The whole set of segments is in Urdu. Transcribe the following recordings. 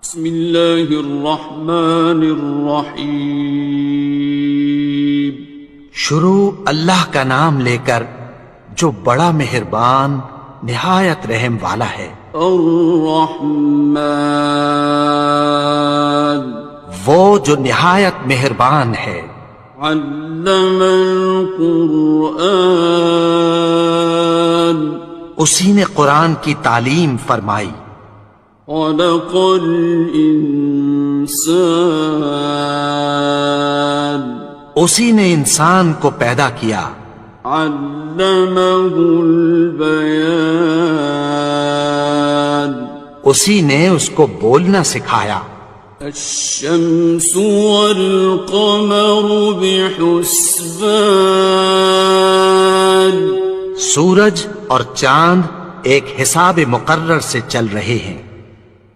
بسم اللہ الرحمن الرحیم. شروع اللہ کا نام لے کر جو بڑا مہربان نہایت رحم والا ہے. الرحمن وہ جو نہایت مہربان ہے. علم القرآن اسی نے قرآن کی تعلیم فرمائی. خلق الانسان اسی نے انسان کو پیدا کیا. علمہ البیان اسی نے اس کو بولنا سکھایا. الشمس والقمر بحسبان سورج اور چاند ایک حساب مقرر سے چل رہے ہیں.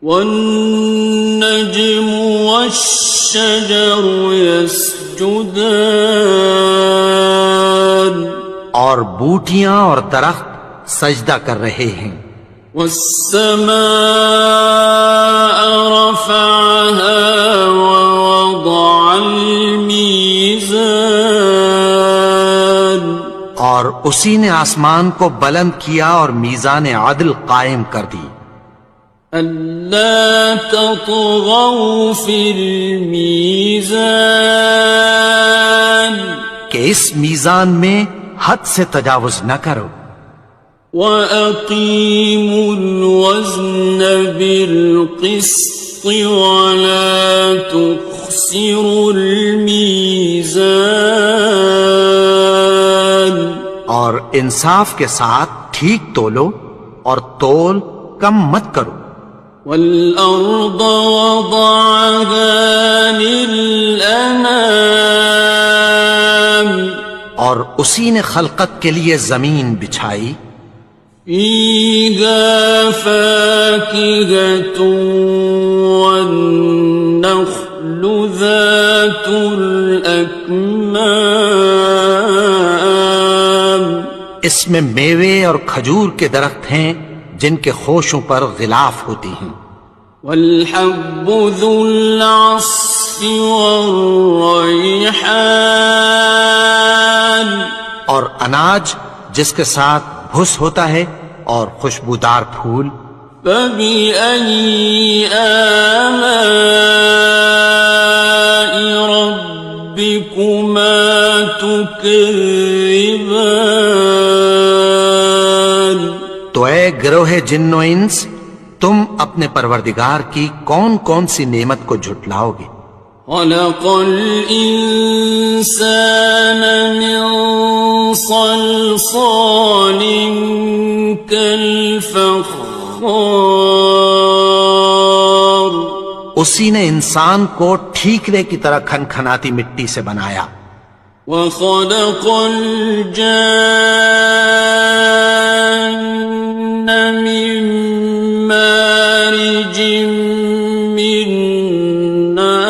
والنجم والشجر يسجدان اور بوٹیاں اور درخت سجدہ کر رہے ہیں. والسماء رفعها ووضع الميزان اور اسی نے آسمان کو بلند کیا اور میزان عدل قائم کر دی. ألا تطغوا في الميزان کہ اس میزان میں حد سے تجاوز نہ کرو. وَأَقِيمُوا الْوَزْنَ بِالْقِسْطِ وَلَا تُخْسِرُوا الْمِيزَانَ اور انصاف کے ساتھ ٹھیک تولو اور تول کم مت کرو. وَالْأَرْضَ وَضَعَهَا لِلْأَنَامِ اور اسی نے خلقت کے لیے زمین بچھائی. فِيهَا فَاكِهَةٌ وَالنَّخْلُ ذَاتُ الْأَكْمَامِ اس میں میوے اور کھجور کے درخت ہیں جن کے خوشوں پر غلاف ہوتی ہیں. وَالْحَبُّ ذُو الْعَصْفِ وَالرَّيْحَانِ اور اناج جس کے ساتھ بھس ہوتا ہے اور خوشبودار پھول. فَبِأَيِّ آلَاءِ رَبِّكُمَا تُكَذِّبَانِ تو اے گروہ جن و انس تم اپنے پروردگار کی کون کون سی نعمت کو جھٹلاؤ گے. خَلَقَ الْإِنسَانَ مِنْ صَلْصَالٍ كَالْفَخَّارِ اسی نے انسان کو ٹھیکرے کی طرح کھنکھناتی مٹی سے بنایا. وَخَلَقَ الْجَانَّ مِن مَّارِجٍ مِّن نَّارٍ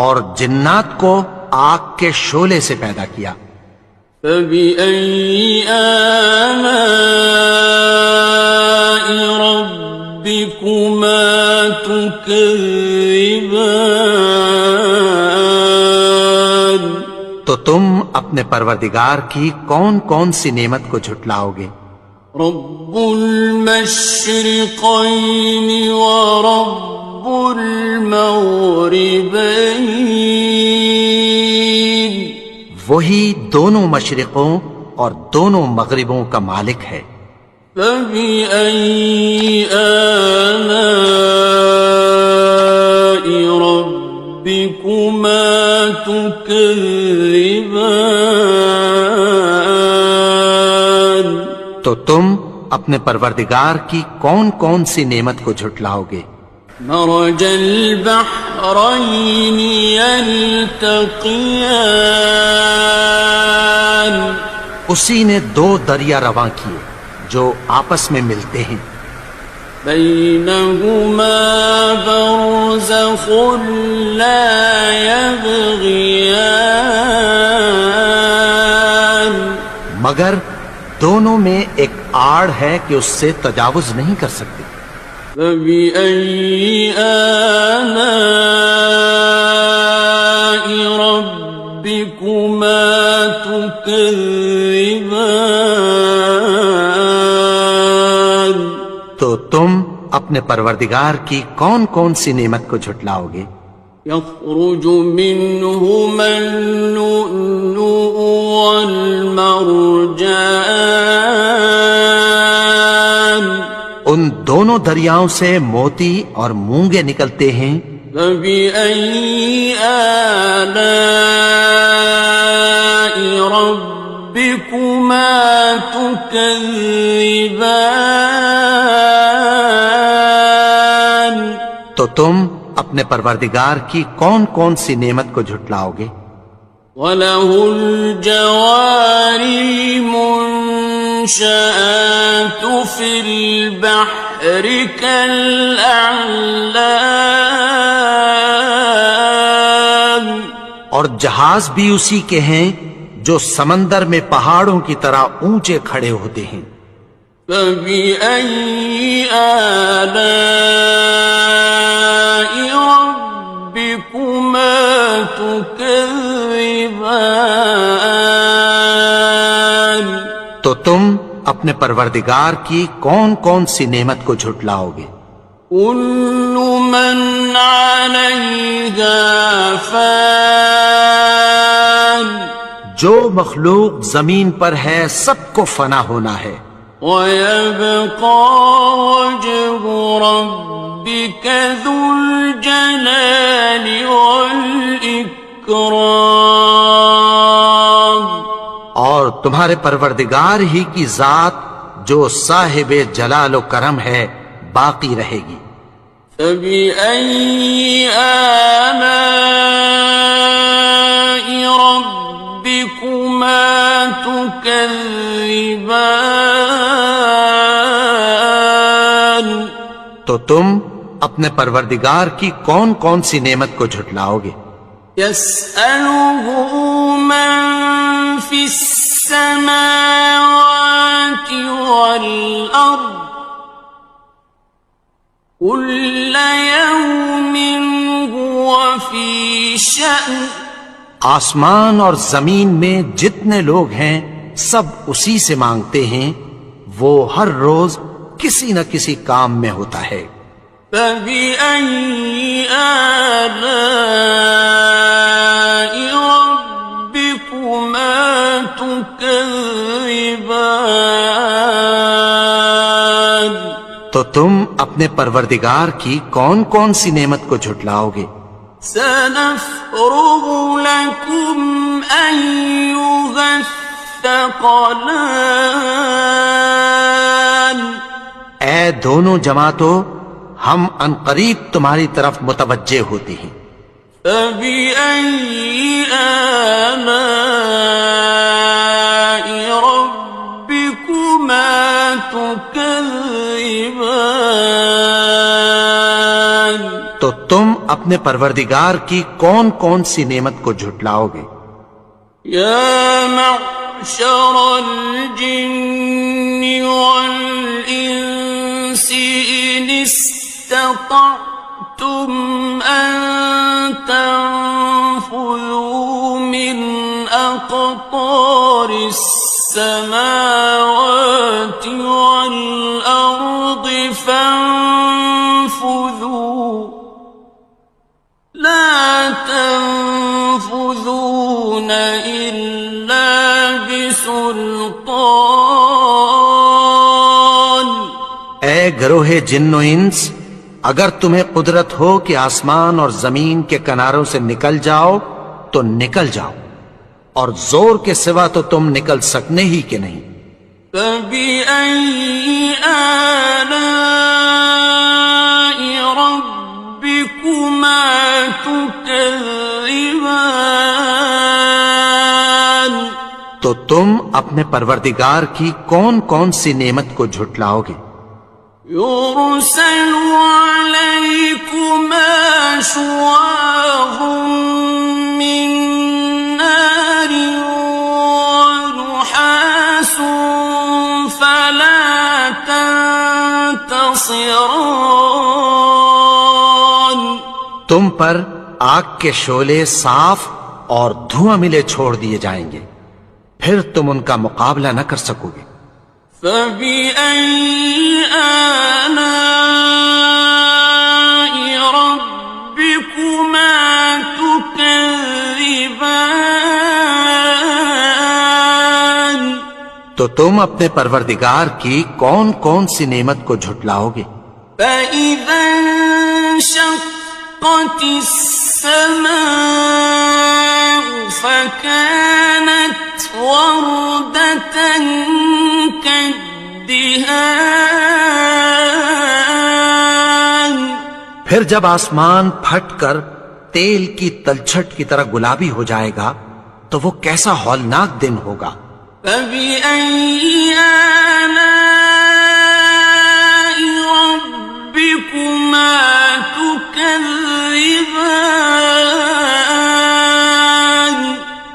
اور جنات کو آگ کے شعلے سے پیدا کیا. فَبِأَيِّ آلَاءِ رَبِّكُمَا تُكَذِّبَانِ تو تم اپنے پروردگار کی کون کون سی نعمت کو جھٹلاؤ گے. رب المشرقین ورب المغربین وہی دونوں مشرقوں اور دونوں مغربوں کا مالک ہے. فَبِأَيِّ آلَاءِ رَبِّكُمَا تُكَذِّبَانِ تو تم اپنے پروردگار کی کون کون سی نعمت کو جھٹلاؤ گے. مرج البحرین یلتقیان اسی نے دو دریا رواں کیے جو آپس میں ملتے ہیں. بینہما برزخ لا یبغیان مگر دونوں میں ایک آڑ ہے کہ اس سے تجاوز نہیں کر سکتے۔ فبأي آلاء ربكما تكذبان؟ تو تم اپنے پروردگار کی کون کون سی نعمت کو جھٹلاؤ گے؟ يخرج منهما اللؤلؤ والمرجان ان دونوں دریاؤں سے موتی اور مونگے نکلتے ہیں۔ فبأي آلاء ربكما تكذبان؟ تو تم اپنے پروردگار کی کون کون سی نعمت کو جھٹلاؤ گے؟ وَلَهُ الْجَوَارِ الْمُنشَآتُ فِي الْبَحْرِ كَالْأَعْلَامِ، اور جہاز بھی اسی کے ہیں جو سمندر میں پہاڑوں کی طرح اونچے کھڑے ہوتے ہیں۔ فَبِأَيِّ آلَاءِ رَبِّكُمَا تُكَذِّبَانِ؟ تو تم اپنے پروردگار کی کون کون سی نعمت کو جھٹلاؤ گے؟ كُلُّ مَنْ عَلَيْهَا فَانٍ، جو مخلوق زمین پر ہے سب کو فنا ہونا ہے۔ وَيَبْقَى وَجْهُ رَبِّكَ ذُو الْجَلَالِ وَالْإِكْرَامِ، اور تمہارے پروردگار ہی کی ذات جو صاحب جلال و کرم ہے باقی رہے گی۔ فَبِأَيِّ آلَاءِ رَبِّكُمَا تُكَذِّبَانِ؟ تو تم اپنے پروردگار کی کون کون سی نعمت کو جھٹلاؤ گے؟ يَسْأَلُهُ مَن فِي السَّمَاوَاتِ وَالْأَرْضِ كُلَّ يَوْمٍ هُوَ فِي شَأْنٍ، آسمان اور زمین میں جتنے لوگ ہیں سب اسی سے مانگتے ہیں، وہ ہر روز کسی نہ کسی کام میں ہوتا ہے۔ فَبِأَيِّ آلَاءِ رَبِّكُمَا تُكَذِّبَانِ؟ تو تم اپنے پروردگار کی کون کون سی نعمت کو جھٹلاؤ گے؟ سَنَفْرُغُ لَكُمْ أَيُّهَ الثَّقَلَانِ، اے دونوں جماعتوں ہم عنقریب تمہاری طرف متوجہ ہوتے ہیں۔ فَبِأَيِّ آلَاءِ رَبِّكُمَا تُكَذِّبَانِ؟ تو تم اپنے پروردگار کی کون کون سی نعمت کو جھٹلاؤ گے؟ يَا مَعْشَرَ الْجِنِّ وَالْإِنسِ إِنِ اسْتَطَعْتُمْ أَن تَنفُذُوا مِنْ أَقْطَارِ السَّمَاوَاتِ وَالْأَرْضِ فَانفُذُوا لَا تَنفُذُونَ إِلَّا بِسُلْطَانٍ۔ اے گروہ جن و انس، اگر تمہیں قدرت ہو کہ آسمان اور زمین کے کناروں سے نکل جاؤ تو نکل جاؤ، اور زور کے سوا تو تم نکل سکنے ہی کہ نہیں۔ فَبِأَيِّ آلَاءِ رَبِّكُمَا تُكَذِّبَانِ؟ تو تم اپنے پروردگار کی کون کون سی نعمت کو جھٹلاؤ گے؟ يُرْسَلُ عَلَيْكُمَا شُوَاظٌ مِّن نَّارٍ وَنُحَاسٌ فَلَا ينتصران تم پر آگ کے شعلے صاف اور دھواں ملے چھوڑ دیے جائیں گے، پھر تم ان کا مقابلہ نہ کر سکو گے۔ فبأي آلاء ربكما تكذبان تو تم اپنے پروردگار کی کون کون سی نعمت کو جھٹلاؤ گے؟ فإذا انشقت السماء فكانت وردة كالدهان پھر جب آسمان پھٹ کر تیل کی تلچھٹ کی طرح گلابی ہو جائے گا تو وہ کیسا ہولناک دن ہوگا۔ فبأي آلاء ربكما تكذبان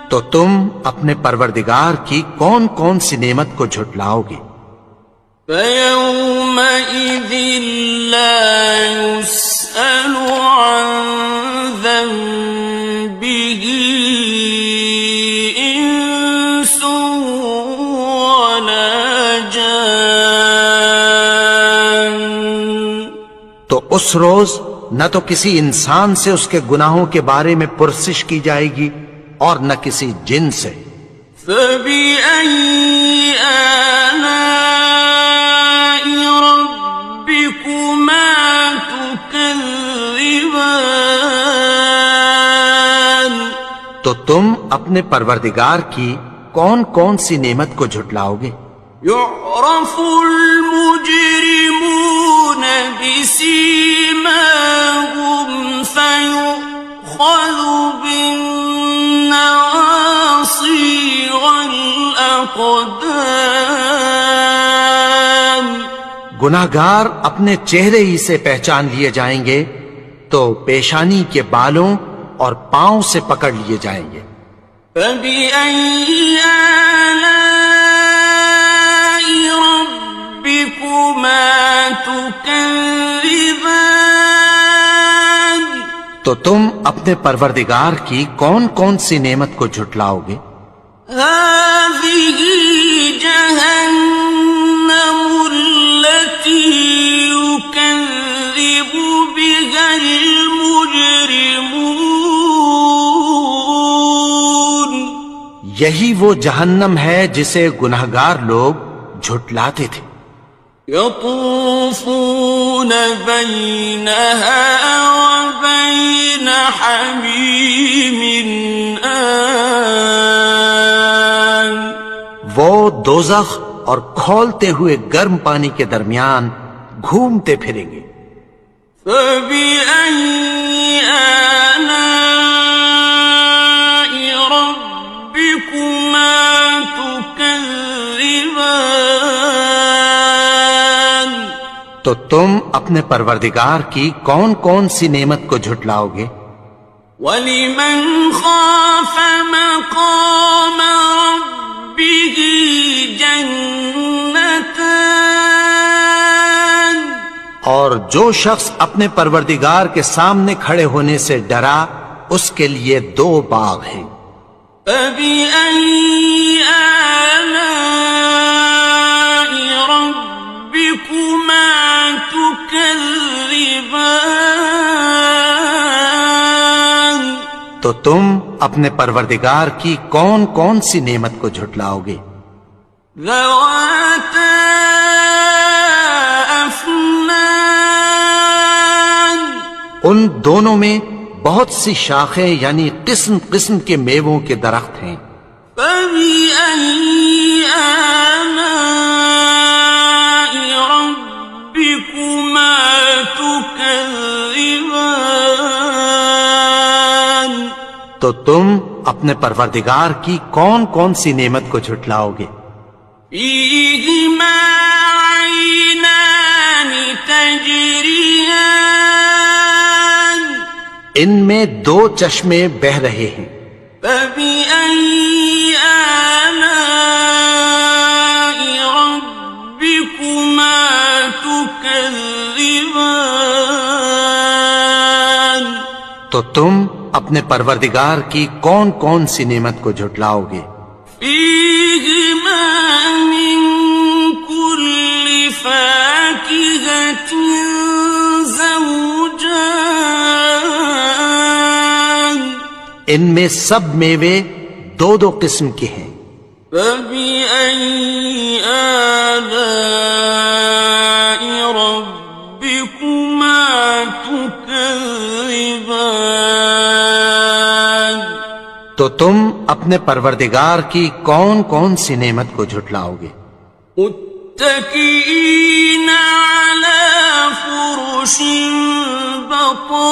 تو تم اپنے پروردگار کی کون کون سی نعمت کو جھٹلاؤ گے؟ فيومئذ لا يسأل عن ذنبه إنس ولا جان تو اس روز نہ تو کسی انسان سے اس کے گناہوں کے بارے میں پرسش کی جائے گی اور نہ کسی جن سے۔ فبأي آلاء ربكما تكذبان تو تم اپنے پروردگار کی کون کون سی نعمت کو جھٹلاؤ گے؟ يعرف المجرمون بسيماهم فيؤخذ بالنواصي والأقدام گناہگار اپنے چہرے ہی سے پہچان لیے جائیں گے تو پیشانی کے بالوں اور پاؤں سے پکڑ لیے جائیں گے۔ فبأي آلاء ربكما تكذبان تو تم اپنے پروردگار کی کون کون سی نعمت کو جھٹلاؤ گے؟ هذه جهنم التي يكذب بها المجرمون یہی وہ جہنم ہے جسے گناہگار لوگ جھٹلاتے تھے۔ يطوفون بينها وبين حميم آن وہ دوزخ اور کھولتے ہوئے گرم پانی کے درمیان گھومتے پھریں گے۔ فبأي آلاء ربكما تكذبان تو تم اپنے پروردگار کی کون کون سی نعمت کو جھٹلاؤ گے؟ وَلِمَنْ خَافَ مَقَامَ رَبِّهِ جَنَّتَانِ اور جو شخص اپنے پروردگار کے سامنے کھڑے ہونے سے ڈرا اس کے لیے دو باغ ہیں۔ فَبِأَيِّ آلَاءِ رَبِّكُمَا تُكَذِّبَانِ تو تم اپنے پروردگار کی کون کون سی نعمت کو جھٹلاؤ گے؟ ذَوَاتَا أَفْنَانٍ ان دونوں میں بہت سی شاخیں یعنی قسم قسم کے میووں کے درخت ہیں۔ فَبِأَيِّ آلَاءِ رَبِّكُمَا تُكَذِّبَانِ تو تم اپنے پروردگار کی کون کون سی نعمت کو جھٹلاؤ گے؟ فِيهِمَا عَيْنَانِ تَجْرِيَانِ ان میں دو چشمے بہ رہے ہیں۔ فَبِأَيِّ آلَاءِ رَبِّكُمَا تُكَذِّبَانِ تكذبان تو تم اپنے پروردگار کی کون کون سی نعمت کو جھٹلاؤ گے؟ فيهما من كل فاكهة زوجان ان میں سب میوے دو دو قسم کے ہیں۔ فبأي آلاء ربكما تكذبان تو تم اپنے پروردگار کی کون کون سی نعمت کو جھٹلاؤ گے؟ متكئين على فرش بطائنها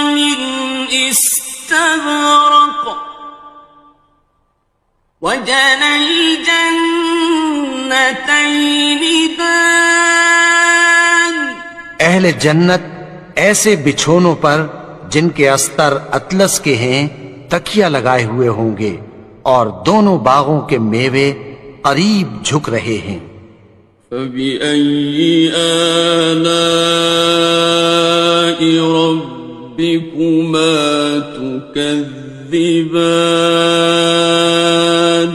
من استبرق وجنى الجنتين دان اہل جنت ایسے بچھونوں پر جن کے استر اطلس کے ہیں تکیہ لگائے ہوئے ہوں گے، اور دونوں باغوں کے میوے قریب جھک رہے ہیں۔ فبأي آلاء ربكما تكذبان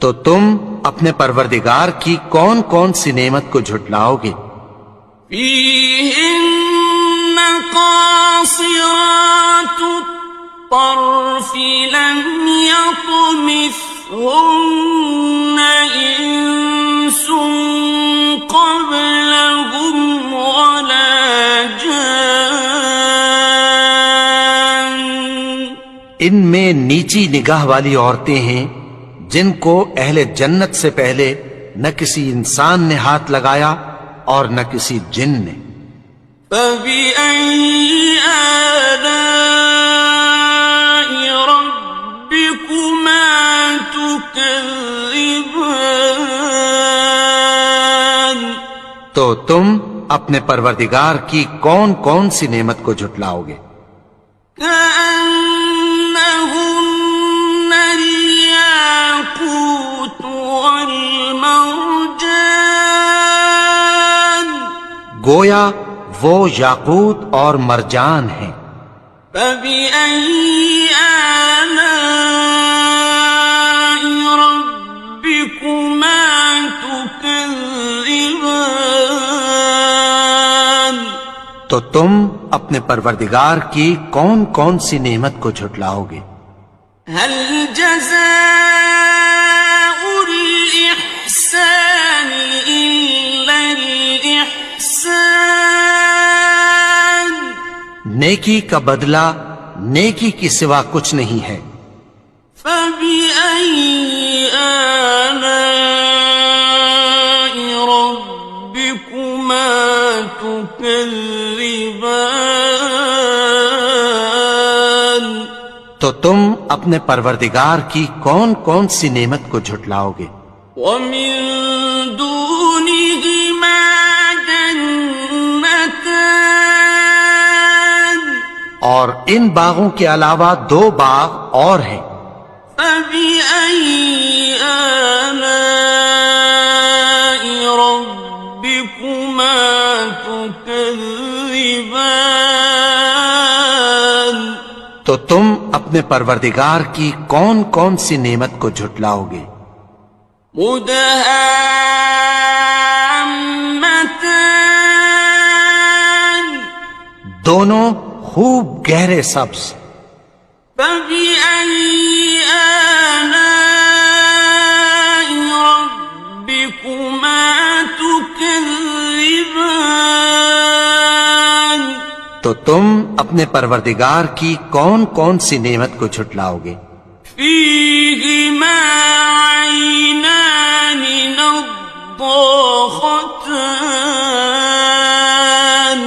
تو تم اپنے پروردگار کی کون کون سی نعمت کو جھٹلاؤ گے؟ فيهن قاصرات الطرف لم يطمثهن إنس قبلهم ولا جان ان میں نیچی نگاہ والی عورتیں ہیں جن کو اہل جنت سے پہلے نہ کسی انسان نے ہاتھ لگایا اور نہ کسی جن نے۔ فبأي آلاء ربكما تكذبان تو تم اپنے پروردگار کی کون کون سی نعمت کو جھٹلاؤ گے؟ كأنهن الياقوت والمرجان گویا وہ یاقوت اور مرجان ہیں۔ فبأي آلاء ربكما تكذبان تو تم اپنے پروردگار کی کون کون سی نعمت کو جھٹلاؤ گے؟ هل جزاء الإحسان إلا الإحسان نیکی کا بدلہ نیکی کی سوا کچھ نہیں ہے۔ فبأي آلاء ربكما تكذبان تو تم اپنے پروردگار کی کون کون سی نعمت کو جھٹلاؤ گے؟ ومن دونهما جنتان اور ان باغوں کے علاوہ دو باغ اور ہیں۔ فبأي آلاء ربكما تكذبان تو تم اپنے پروردگار کی کون کون سی نعمت کو جھٹلاؤ گے؟ مدهامتان دونوں خوب گہرے سبز۔ فبأي آلاء ربكما تكذبان تو تم اپنے پروردگار کی کون کون سی نعمت کو جھٹلاؤ گے؟ فيهما عينان نضاختان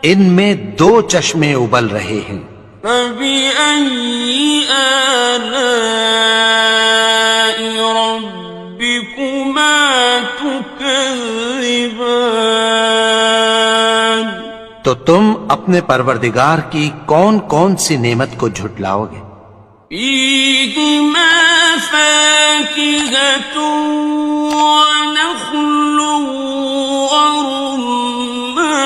ان میں دو چشمے ابل رہے ہیں۔ فبأي آلاء ربكما تكذبان تو تم اپنے پروردگار کی کون کون سی نعمت کو جھٹلاؤ گے؟ فيهما فاكهة ونخل ورمان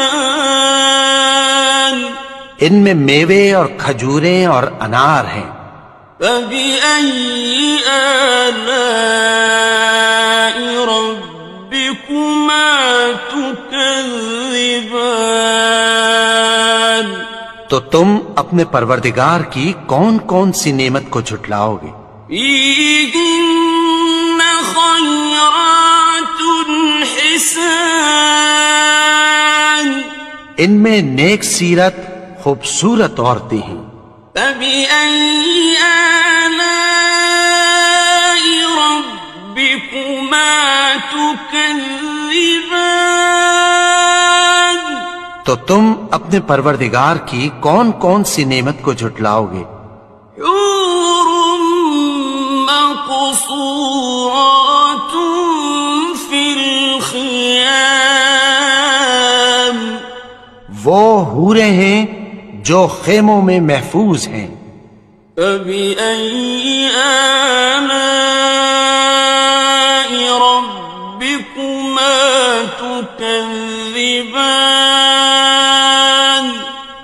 ان میں میوے اور کھجوریں اور انار ہیں. فبأي آلاء ربكما تكذبان تو تم اپنے پروردگار کی کون کون سی نعمت کو جھٹلاؤ گے؟ فيهن خيرات حسان ان میں نیک سیرت خوبصورت عورتیں ہیں. فبأي آلاء ربكما تكذبان تو تم اپنے پروردگار کی کون کون سی نعمت کو جھٹلاؤ گے؟ حور مقصورات في الخيام وہ حوریں ہیں جو خیموں میں محفوظ ہیں. فبأي آلاء ربكما تكذبان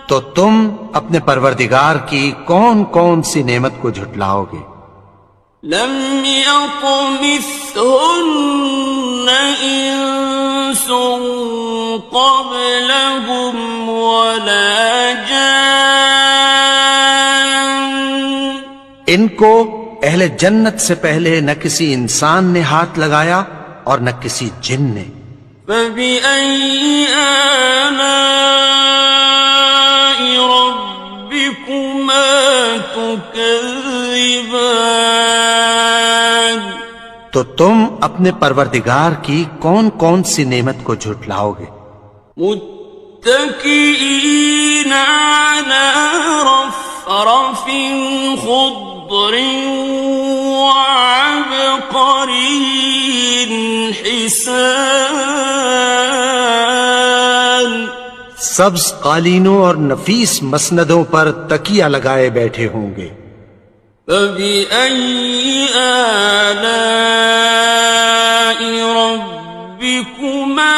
تو تم اپنے پروردگار کی کون کون سی نعمت کو جھٹلاؤ گے؟ لم يطمثهن إنس قبلهم ولا جان ان کو اہل جنت سے پہلے نہ کسی انسان نے ہاتھ لگایا اور نہ کسی جن نے. فبأي آلاء ربكما تكذبان تو تم اپنے پروردگار کی کون کون سی نعمت کو جھٹلاؤ گے؟ متكئين على رفرف خضر وعبقري حسان سبز قالینوں اور نفیس مسندوں پر تکیہ لگائے بیٹھے ہوں گے. فبأي آلاء ربكما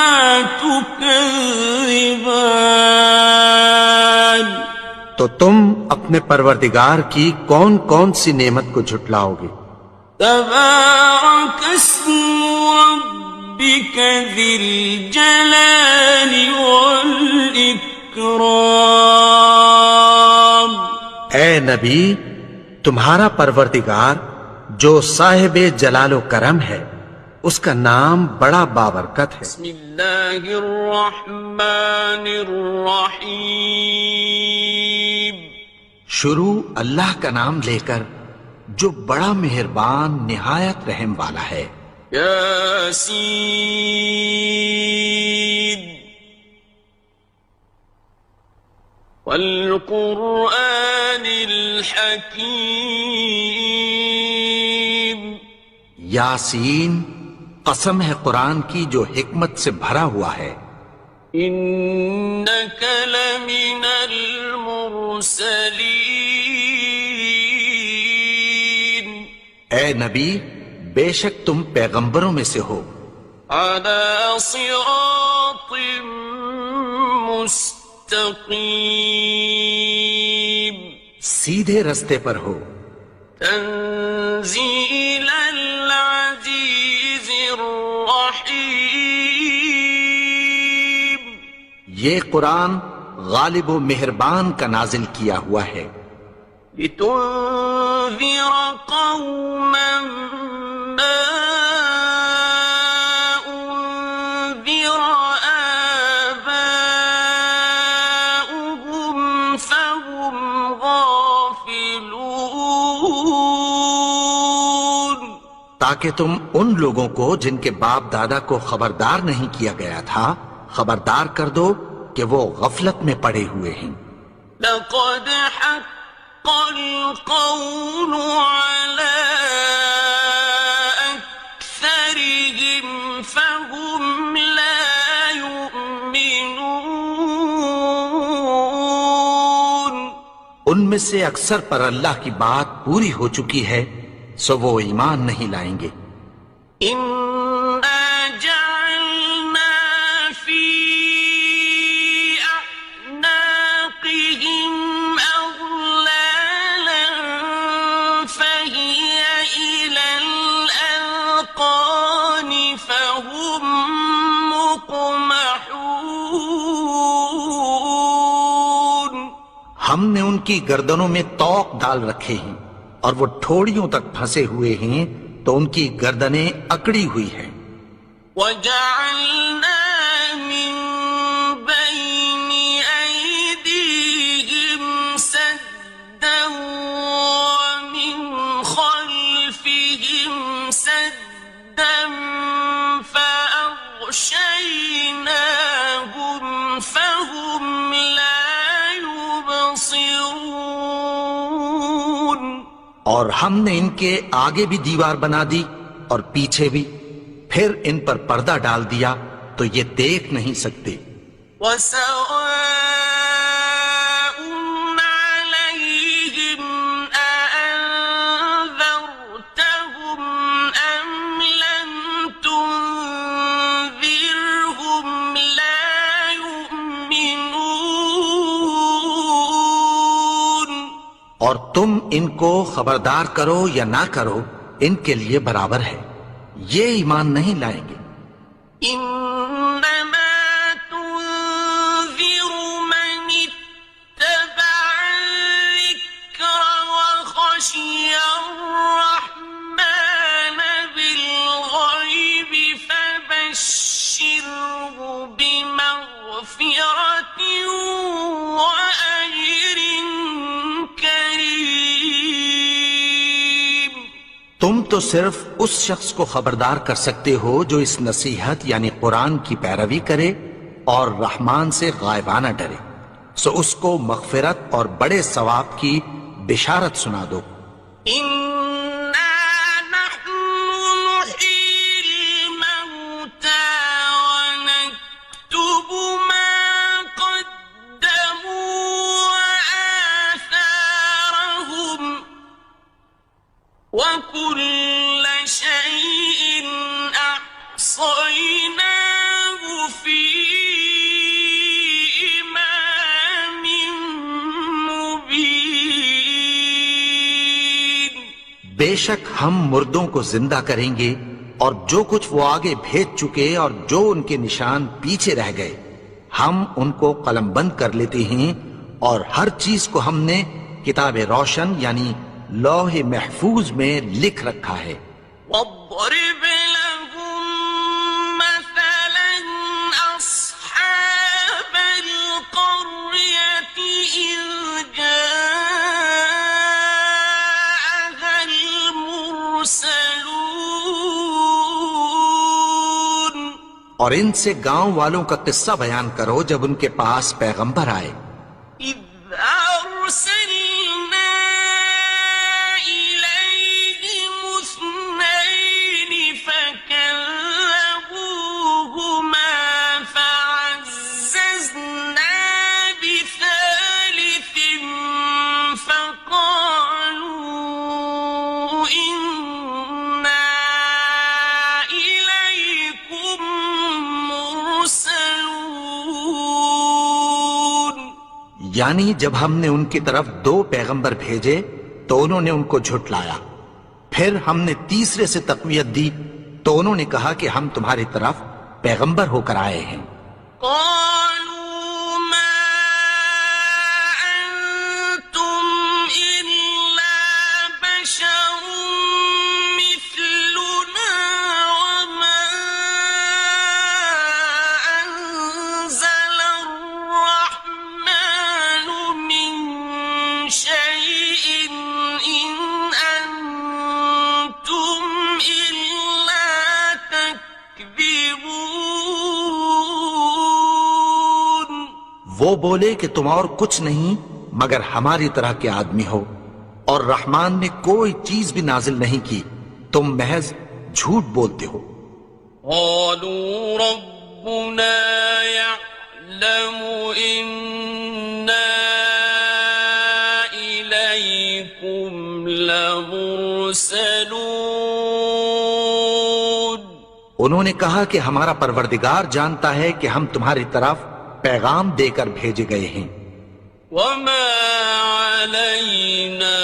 تكذبان تو تم اپنے پروردگار کی کون کون سی نعمت کو جھٹلاؤ گے؟ تبارك اسم ربك ذي الجلال والإكرام اے نبی، تمہارا پروردگار جو صاحب جلال و کرم ہے اس کا نام بڑا بابرکت ہے. بسم اللہ الرحمن الرحیم شروع اللہ کا نام لے کر جو بڑا مہربان نہایت رحم والا ہے. یاسین والقرآن الحکیم یاسین، قسم ہے قرآن کی جو حکمت سے بھرا ہوا ہے. انک لمن المرسلین اے نبی، بے شک تم پیغمبروں میں سے ہو. علی صراط مستقیم سیدھے رستے پر ہو. تنزیل العزیز الرحیم یہ قرآن غالب و مہربان کا نازل کیا ہوا ہے. لتنذر قوما ما انذر آباؤهم فهم غافلون تاکہ تم ان لوگوں کو جن کے باپ دادا کو خبردار نہیں کیا گیا تھا خبردار کر دو کہ وہ غفلت میں پڑے ہوئے ہیں. لقد حق القول على أكثرهم فهم لا يؤمنون ان میں سے اکثر پر اللہ کی بات پوری ہو چکی ہے سو وہ ایمان نہیں لائیں گے۔ إنا جعلنا في أعناقهم أغلالا فهي إلى الأذقان فهم مقمحون۔ ہم نے ان کی گردنوں میں طوق ڈال رکھے ہیں اور وہ ٹھوڑیوں تک پھنسے ہوئے ہیں، تو ان کی گردنیں اکڑی ہوئی ہیں۔ وَجَعَلْنَا مِن بَيْنِ أَيْدِيهِمْ سَدًّا وَمِنْ خَلْفِهِمْ سَدًّا فَأَغْشَيْنَاهُمْ فَهُمْ لَا يُبْصِرُونَ۔ اور ہم نے ان کے آگے بھی دیوار بنا دی اور پیچھے بھی، پھر ان پر پردہ ڈال دیا تو یہ دیکھ نہیں سکتے۔ وَسَوَاءٌ عَلَيْهِمْ أَأَنذَرْتَهُمْ أَمْ لَمْ تُنذِرْهُمْ لَا يُؤْمِنُونَ۔ اور تم ان کو خبردار کرو یا نہ کرو، ان کے لیے برابر ہے، یہ ایمان نہیں لائیں گے۔ إنما تنذر من اتبع الذكر وخشي الرحمن بالغيب فبشره بمغفرة وأجر كريم۔ تم تو صرف اس شخص کو خبردار کر سکتے ہو جو اس نصیحت یعنی قرآن کی پیروی کرے اور رحمان سے غائبانہ ڈرے، سو اس کو مغفرت اور بڑے ثواب کی بشارت سنا دو۔ إنا نحن نحيي الموتى ونكتب ما قدموا وآثارهم وكل شيء أحصيناه في إمام مبين۔ بے شک ہم مردوں کو زندہ کریں گے، اور جو کچھ وہ آگے بھیج چکے اور جو ان کے نشان پیچھے رہ گئے ہم ان کو قلم بند کر لیتے ہیں، اور ہر چیز کو ہم نے کتاب روشن یعنی لوح محفوظ میں لکھ رکھا ہے۔ واضرب لهم مثلا أصحاب القرية إذ جاءها المرسلون۔ اور ان سے گاؤں والوں کا قصہ بیان کرو جب ان کے پاس پیغمبر آئے۔ إذ أرسلنا إليهم اثنين فكذبوهما فعززنا بثالث فقالوا إنا إليكم مرسلون۔ یعنی جب ہم نے ان کی طرف 2 پیغمبر بھیجے تو انہوں نے ان کو جھٹلایا، پھر ہم نے تیسرے سے تقویت دی تو انہوں نے کہا کہ ہم تمہاری طرف پیغمبر ہو کر آئے ہیں۔ قالوا ما أنتم إلا بشر مثلنا وما أنزل الرحمن من شيء إن أنتم إلا تكذبون۔ وہ بولے کہ تم اور کچھ نہیں مگر ہماری طرح کے آدمی ہو، اور رحمان نے کوئی چیز بھی نازل نہیں کی، تم محض جھوٹ بولتے ہو۔ قالوا ربنا يعلم إنا إليكم لمرسلون مُرْسَلُونَ انہوں نے کہا کہ ہمارا پروردگار جانتا ہے کہ ہم تمہاری طرف پیغام دے کر بھیجے گئے ہیں، وَمَا عَلَيْنَا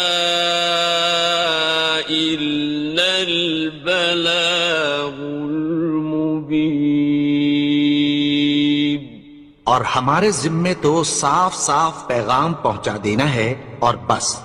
إِلَّا الْبَلَاغُ الْمُبِينُ، اور ہمارے ذمے تو صاف صاف پیغام پہنچا دینا ہے اور بس۔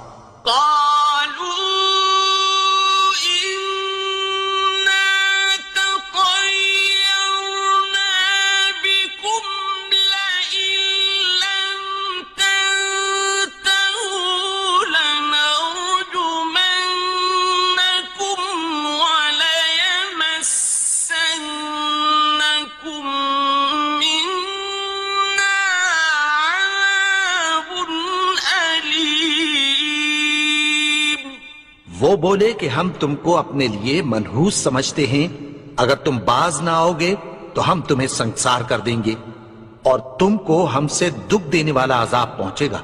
وہ بولے کہ ہم تم کو اپنے لیے منحوس سمجھتے ہیں، اگر تم باز نہ آؤ گے تو ہم تمہیں سنگسار کر دیں گے اور تم کو ہم سے دکھ دینے والا عذاب پہنچے گا۔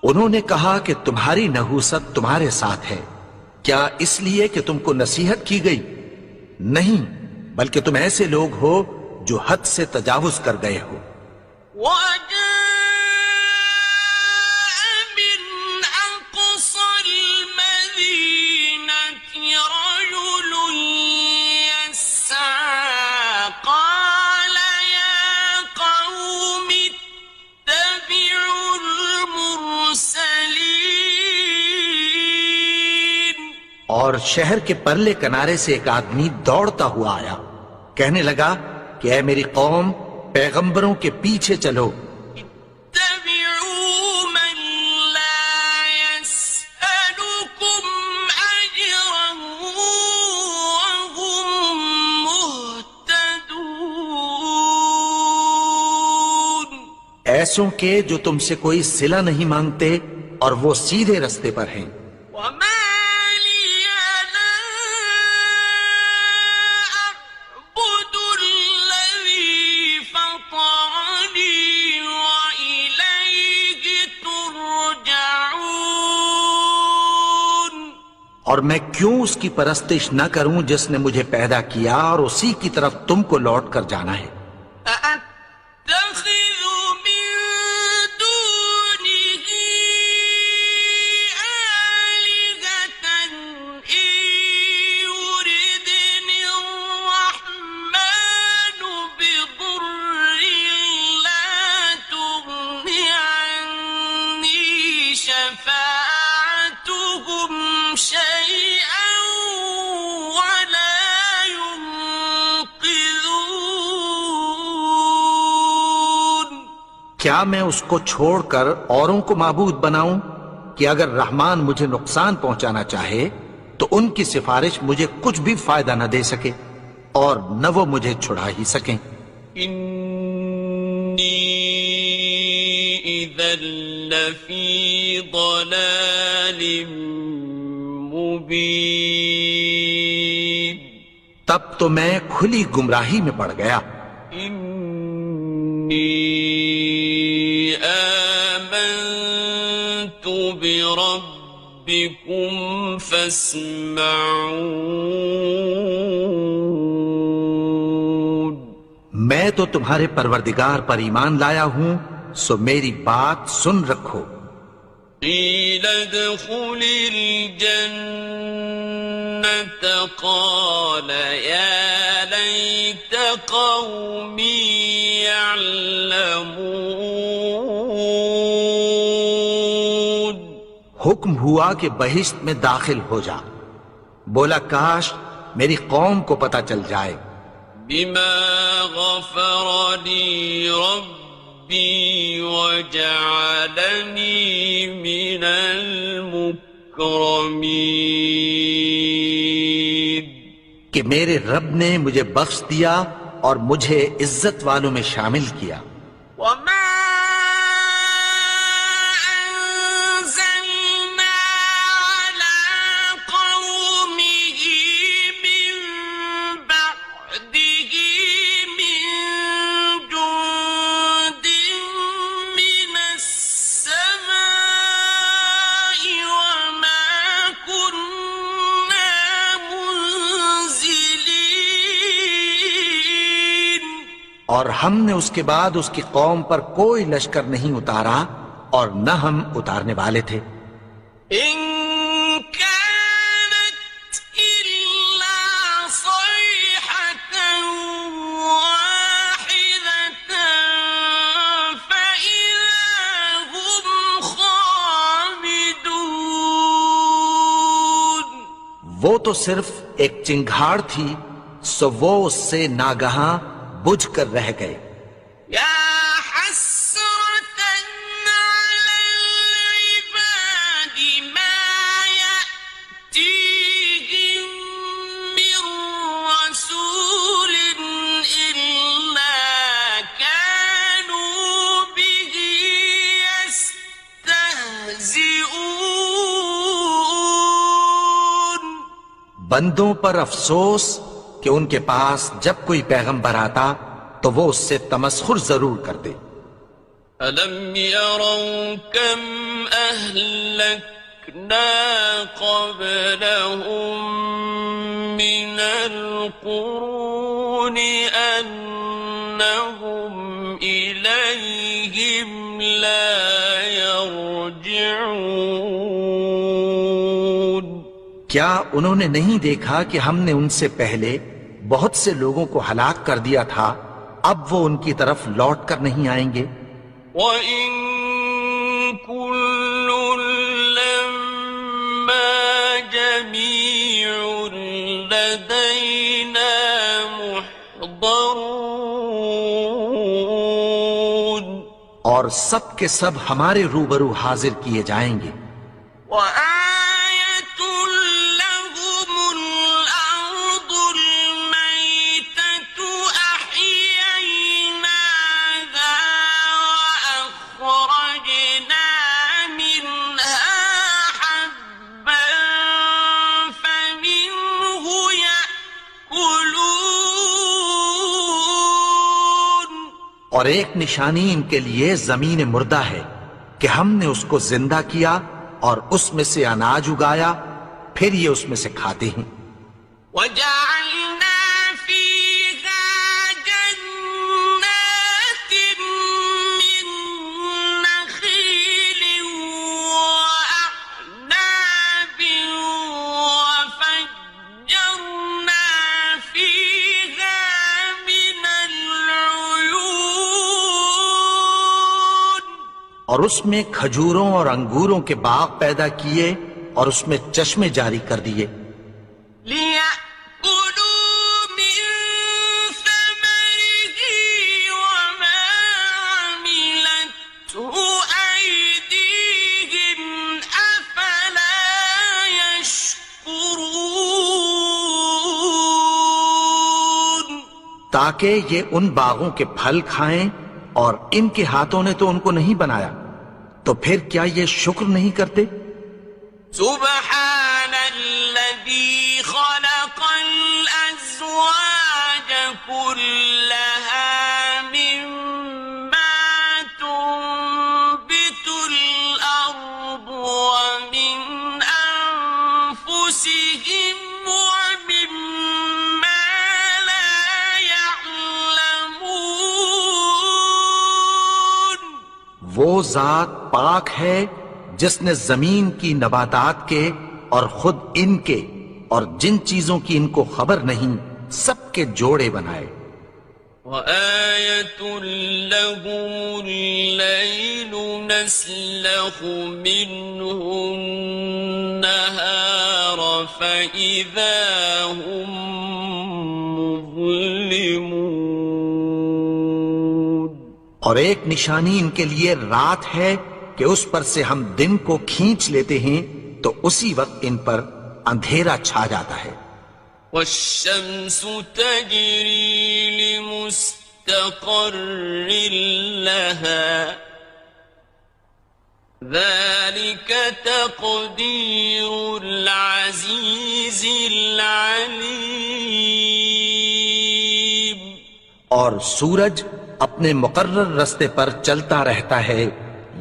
انہوں نے کہا کہ تمہاری نحوست تمہارے ساتھ ہے، کیا اس لیے کہ تم کو نصیحت کی گئی؟ نہیں، بلکہ تم ایسے لوگ ہو جو حد سے تجاوز کر گئے ہو۔ اور شہر کے پرلے کنارے سے ایک آدمی دوڑتا ہوا آیا، کہنے لگا کہ اے میری قوم، پیغمبروں کے پیچھے چلو، ایسوں کے جو تم سے کوئی صلہ نہیں مانگتے اور وہ سیدھے رستے پر ہیں۔ اور میں کیوں اس کی پرستش نہ کروں جس نے مجھے پیدا کیا اور اسی کی طرف تم کو لوٹ کر جانا ہے۔ کیا میں اس کو چھوڑ کر اوروں کو معبود بناؤں کہ اگر رحمان مجھے نقصان پہنچانا چاہے تو ان کی سفارش مجھے کچھ بھی فائدہ نہ دے سکے اور نہ وہ مجھے چھڑا ہی سکیں۔ انی اذا لفی ضلال مبین، تب تو میں کھلی گمراہی میں پڑ گیا۔ آمنت بربکم فاسمعون، میں تو تمہارے پروردگار پر ایمان لایا ہوں، سو میری بات سن رکھو۔ قیل ادخل الجنة قال یا لیت قومی يعلمون، حکم ہوا کہ بہشت میں داخل ہو جا، بولا کاش میری قوم کو پتہ چل جائے۔ بما غفر لی ربی وجعلنی من المکرمین، کہ میرے رب نے مجھے بخش دیا اور مجھے عزت والوں میں شامل کیا۔ اور ہم نے اس کے بعد اس کی قوم پر کوئی لشکر نہیں اتارا اور نہ ہم اتارنے والے تھے۔ إن كانت إلا صيحة واحدة فإذا هم خامدون۔ وہ تو صرف ایک چنگھاڑ تھی، سو وہ اس سے ناگہاں بجھ کر رہ گئے۔ يا حسرة على العباد ما يأتيهم من رسول إلا كانوا به يستهزئون۔ بندوں پر افسوس کہ ان کے پاس جب کوئی پیغمبر آتا تو وہ اس سے تمسخر ضرور کرتے۔ أَلَمْ يَرَوْا كَمْ أَهْلَكْنَا قَبْلَهُمْ مِنَ الْقُرُونِ أَنَّهُمْ إِلَيْهِمْ لَا يَرْجِعُونَ۔ کیا انہوں نے نہیں دیکھا کہ ہم نے ان سے پہلے بہت سے لوگوں کو ہلاک کر دیا تھا، اب وہ ان کی طرف لوٹ کر نہیں آئیں گے؟ وَإِن كُلٌّ لَّمَّا جَمِيعٌ لَّدَيْنَا مُحْضَرُونَ۔ اور سب کے سب ہمارے روبرو حاضر کیے جائیں گے۔ وَآيَةٌ لَّهُمُ الْأَرْضُ الْمَيْتَةُ أَحْيَيْنَاهَا وَأَخْرَجْنَا مِنْهَا حَبًّا فَمِنْهُ يَأْكُلُونَ۔ اور ایک نشانی ان کے لیے زمین مردہ ہے کہ ہم نے اس کو زندہ کیا اور اس میں سے اناج اگایا، پھر یہ اس میں سے کھاتے ہیں۔ وَجَعَلْنَا فِيهَا جَنَّاتٍ مِّن نَّخِيلٍ وَأَعْنَابٍ وَفَجَّرْنَا فِيهَا مِنَ الْعُيُونِ۔ اور اس میں کھجوروں اور انگوروں کے باغ پیدا کیے اور اس میں چشمے جاری کر دیے۔ لِيَأْكُلُوا مِن ثَمَرِهِ وَمَا عَمِلَتْهُ أَيْدِيهِمْ أَفَلَا يَشْكُرُونَ۔ تاکہ یہ ان باغوں کے پھل کھائیں، اور ان کے ہاتھوں نے تو ان کو نہیں بنایا، تو پھر کیا یہ شکر نہیں کرتے؟ سبحان الذي خلق الأزواج كلها مما تنبت الأرض ومن أنفسهم ومما لا يعلمون۔ وہ ذات پاک ہے جس نے زمین کی نباتات کے اور خود ان کے اور جن چیزوں کی ان کو خبر نہیں سب کے جوڑے بنائے۔ وَآيَةٌ لَّهُمُ اللَّيْلُ نَسْلَخُ مِنْهُ النَّهَارَ فَإِذَا هُم مُظْلِمُونَ۔ اور ایک نشانی ان کے لیے رات ہے کہ اس پر سے ہم دن کو کھینچ لیتے ہیں تو اسی وقت ان پر اندھیرا چھا جاتا ہے۔ وَالشَّمْسُ تَجْرِي لِمُسْتَقَرٍّ لَّهَا ذَلِكَ تَقْدِيرُ الْعَزِيزِ الْعَلِيمِ۔ اور سورج اپنے مقرر رستے پر چلتا رہتا ہے،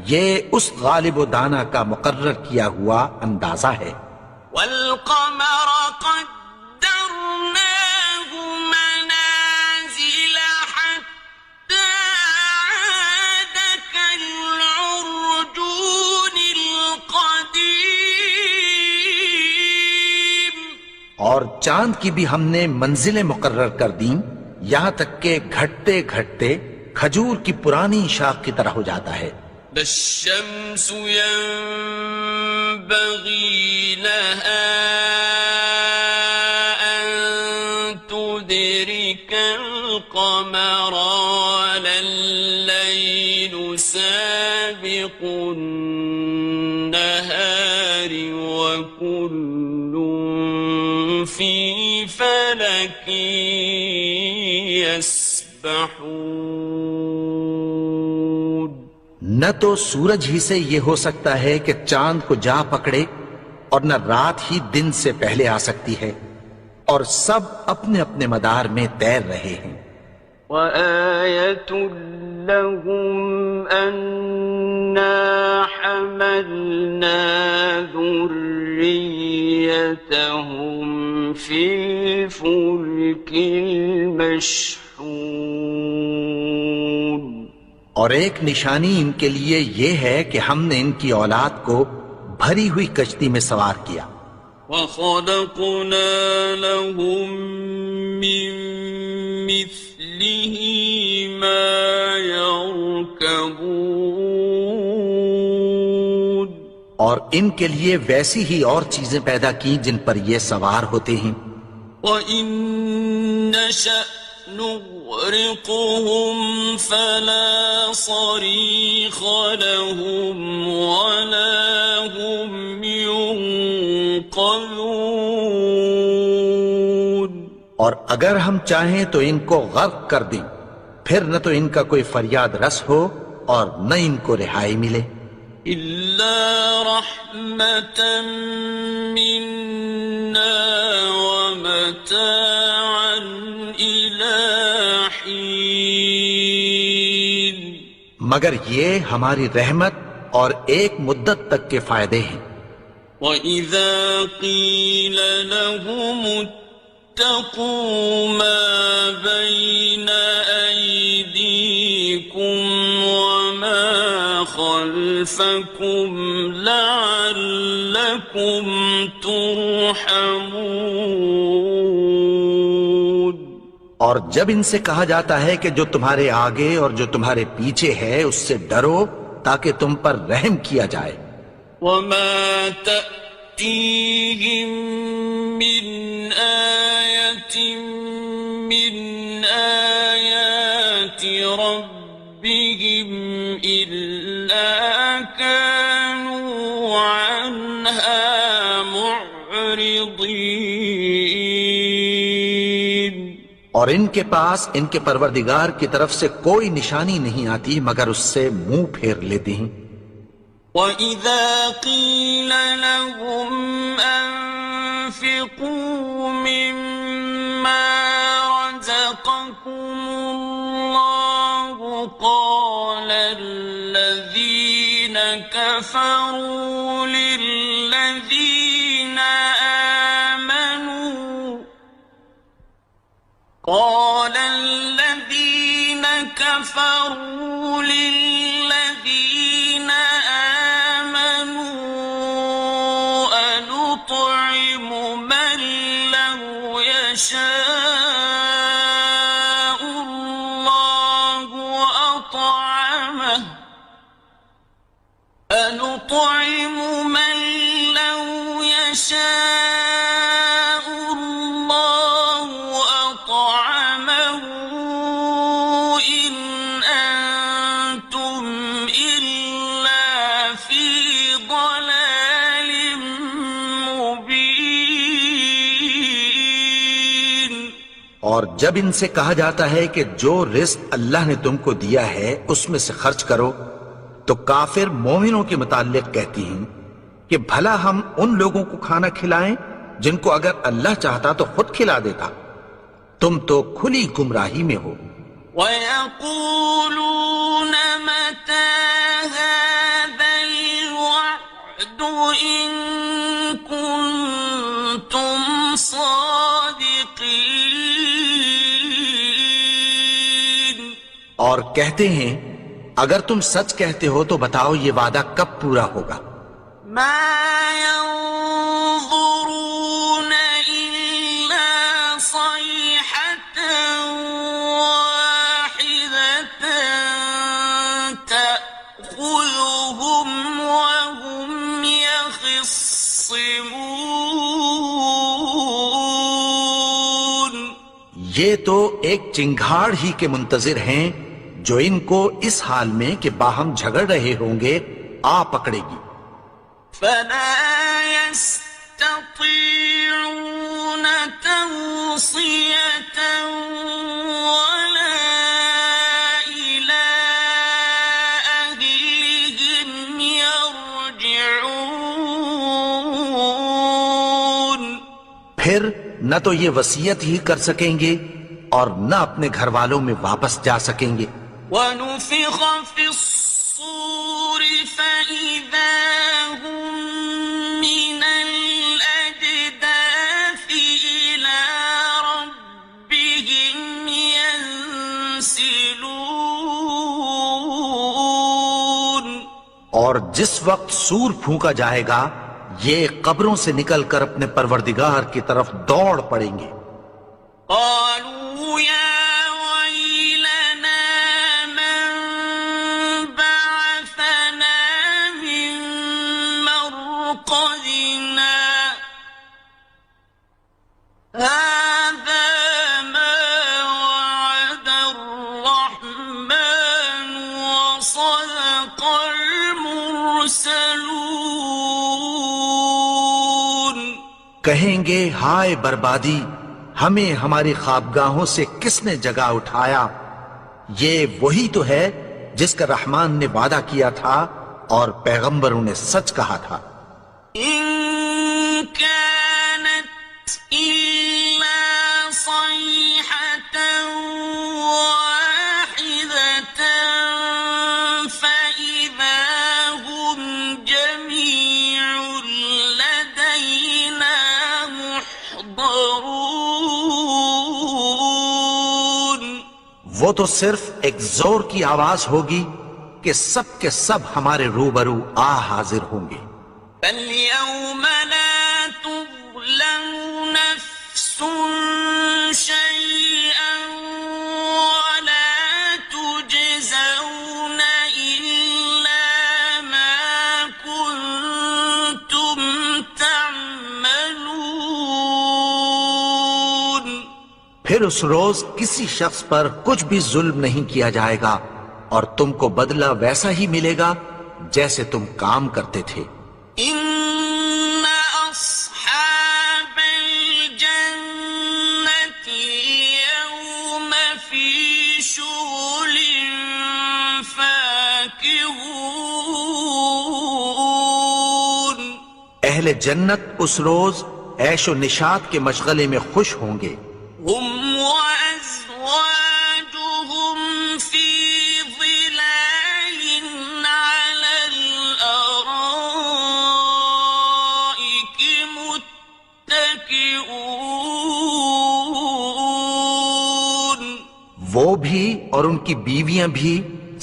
یہ اس غالب و دانا کا مقرر کیا ہوا اندازہ ہے۔ وَالْقَمَرَ قَدَّرْنَاهُ مَنَازِلَ حَتَّىٰ اور چاند کی بھی ہم نے منزلیں مقرر کر دیں یہاں تک کہ گھٹتے گھٹتے کھجور کی پرانی شاخ کی طرح ہو جاتا ہے. الشمس ينبغي لها أن تدرك القمر ولا الليل سابق النهار وكل في فلك يسبحون. نہ تو سورج ہی سے یہ ہو سکتا ہے کہ چاند کو جا پکڑے اور نہ رات ہی دن سے پہلے آ سکتی ہے، اور سب اپنے اپنے مدار میں تیر رہے ہیں. وَآيَةٌ لَهُمْ أَنَّا حَمَلْنَا ذُرِّيَّتَهُمْ فِي الْفُلْكِ الْمَشْحُونِ. اور ایک نشانی ان کے لیے یہ ہے کہ ہم نے ان کی اولاد کو بھری ہوئی کشتی میں سوار کیا. وَخَلَقْنَا لَهُم مِّن مِّثْلِهِ مَا يَرْكَبُونَ. اور ان کے لیے ویسی ہی اور چیزیں پیدا کی جن پر یہ سوار ہوتے ہیں. وَإِن نَّشَأْ نُغْرِقْهُمْ فَلَا صَرِيخَ لَهُمْ وَلَا هُمْ يُنقَذُونَ. اور اگر ہم چاہیں تو ان کو غرق کر دیں، پھر نہ تو ان کا کوئی فریاد رس ہو اور نہ ان کو رہائی ملے. إِلَّا رَحْمَةً مِّنَّا وَمَتَاعًا إِلَىٰ حِينٍ. مگر یہ ہماری رحمت اور ایک مدت تک کے فائدے ہیں. وَإِذَا قِيلَ لَهُمُ اتَّقُوا مَا بَيْنَ أَيْدِيكُمْ وَمَا خَلْفَكُمْ لَعَلَّكُمْ تُرْحَمُونَ. اور جب ان سے کہا جاتا ہے کہ جو تمہارے آگے اور جو تمہارے پیچھے ہے اس سے ڈرو تاکہ تم پر رحم کیا جائے. وَمَا تَأْتِيهِم مِّنْ آيَةٍ مِّنْ آيَاتِ رَبِّهِمْ إِلَّا كَانُوا عَنْهَا مُعْرِضِينَ. اور ان کے پاس ان کے پروردگار کی طرف سے کوئی نشانی نہیں آتی مگر اس سے منہ پھیر لیتے ہیں. وَإِذَا قِيلَ لَهُمْ أَنفِقُوا مِمَّا رَزَقَكُمُ اللَّهُ قَالَ الَّذِينَ كَفَرُوا لِلَّذِينَ آمَنُوا أَنُطْعِمُ مَن لَّوْ يَشَاءُ اللَّهُ أَطْعَمَهُ أَنُطْعِمُ مَن لَّوْ يَشَاءُ اللَّهُ أَطْعَمَهُ إِنْ أَنتُمْ إِلَّا فِي ضَلَالٍ مُّبِينٍ. اور جب ان سے کہا جاتا ہے کہ جو رزق اللہ نے تم کو دیا ہے اس میں سے خرچ کرو تو کافر مومنوں کے متعلق کہتی ہیں کہ بھلا ہم ان لوگوں کو کھانا کھلائیں جن کو اگر اللہ چاہتا تو خود کھلا دیتا. تم تو کھلی گمراہی میں ہو. وَيَقُولُونَ مَتَىٰ هَٰذَا الْوَعْدُ إِن كُنتُمْ صَادِقِينَ. اور کہتے ہیں اگر تم سچ کہتے ہو تو بتاؤ یہ وعدہ کب پورا ہوگا. مَا يَنظُرُونَ إِلَّا يختصمون یہ تو ایک چنگھاڑ ہی کے منتظر ہیں جو ان کو اس حال میں کہ باہم جھگڑ رہے ہوں گے آ پکڑے گی. فلا يستطيعون توصية ولا إلى أهلهم يرجعون. پھر نہ تو یہ وصیت ہی کر سکیں گے اور نہ اپنے گھر والوں میں واپس جا سکیں گے. ونفخ في الصور فإذا هم من الأجداث إلى ربهم ينسلون. اور جس وقت سور پھونکا جائے گا یہ قبروں سے نکل کر اپنے پروردگار کی طرف دوڑ پڑیں گے. قالوا يا ويلنا من بعثنا من مرقدنا هذا ما وعد الرحمن وصدق المرسلون. کہیں گے ہائے بربادی، ہمیں ہماری خوابگاہوں سے کس نے جگا اٹھایا؟ یہ وہی تو ہے جس کا رحمان نے وعدہ کیا تھا اور پیغمبروں نے سچ کہا تھا. إن كانت إلا صيحة واحدة فإذا هم جميع لدينا محضرون. وہ تو صرف ایک زور کی آواز ہوگی کہ سب کے سب ہمارے روبرو آ حاضر ہوں گے. فاليوم لا تظلم نفس شيئا ولا تجزون إلا ما كنتم تعملون. پھر اس روز کسی شخص پر کچھ بھی ظلم نہیں کیا جائے گا اور تم کو بدلہ ویسا ہی ملے گا جیسے تم کام کرتے تھے. إن أصحاب الجنة اليوم في شغل فاكهون. اہل جنت اس روز عیش و نشاط کے مشغلے میں خوش ہوں گے. هم وأزواجهم في ظلال على الأرائك متكئون. وہ بھی اور ان کی بیویاں بھی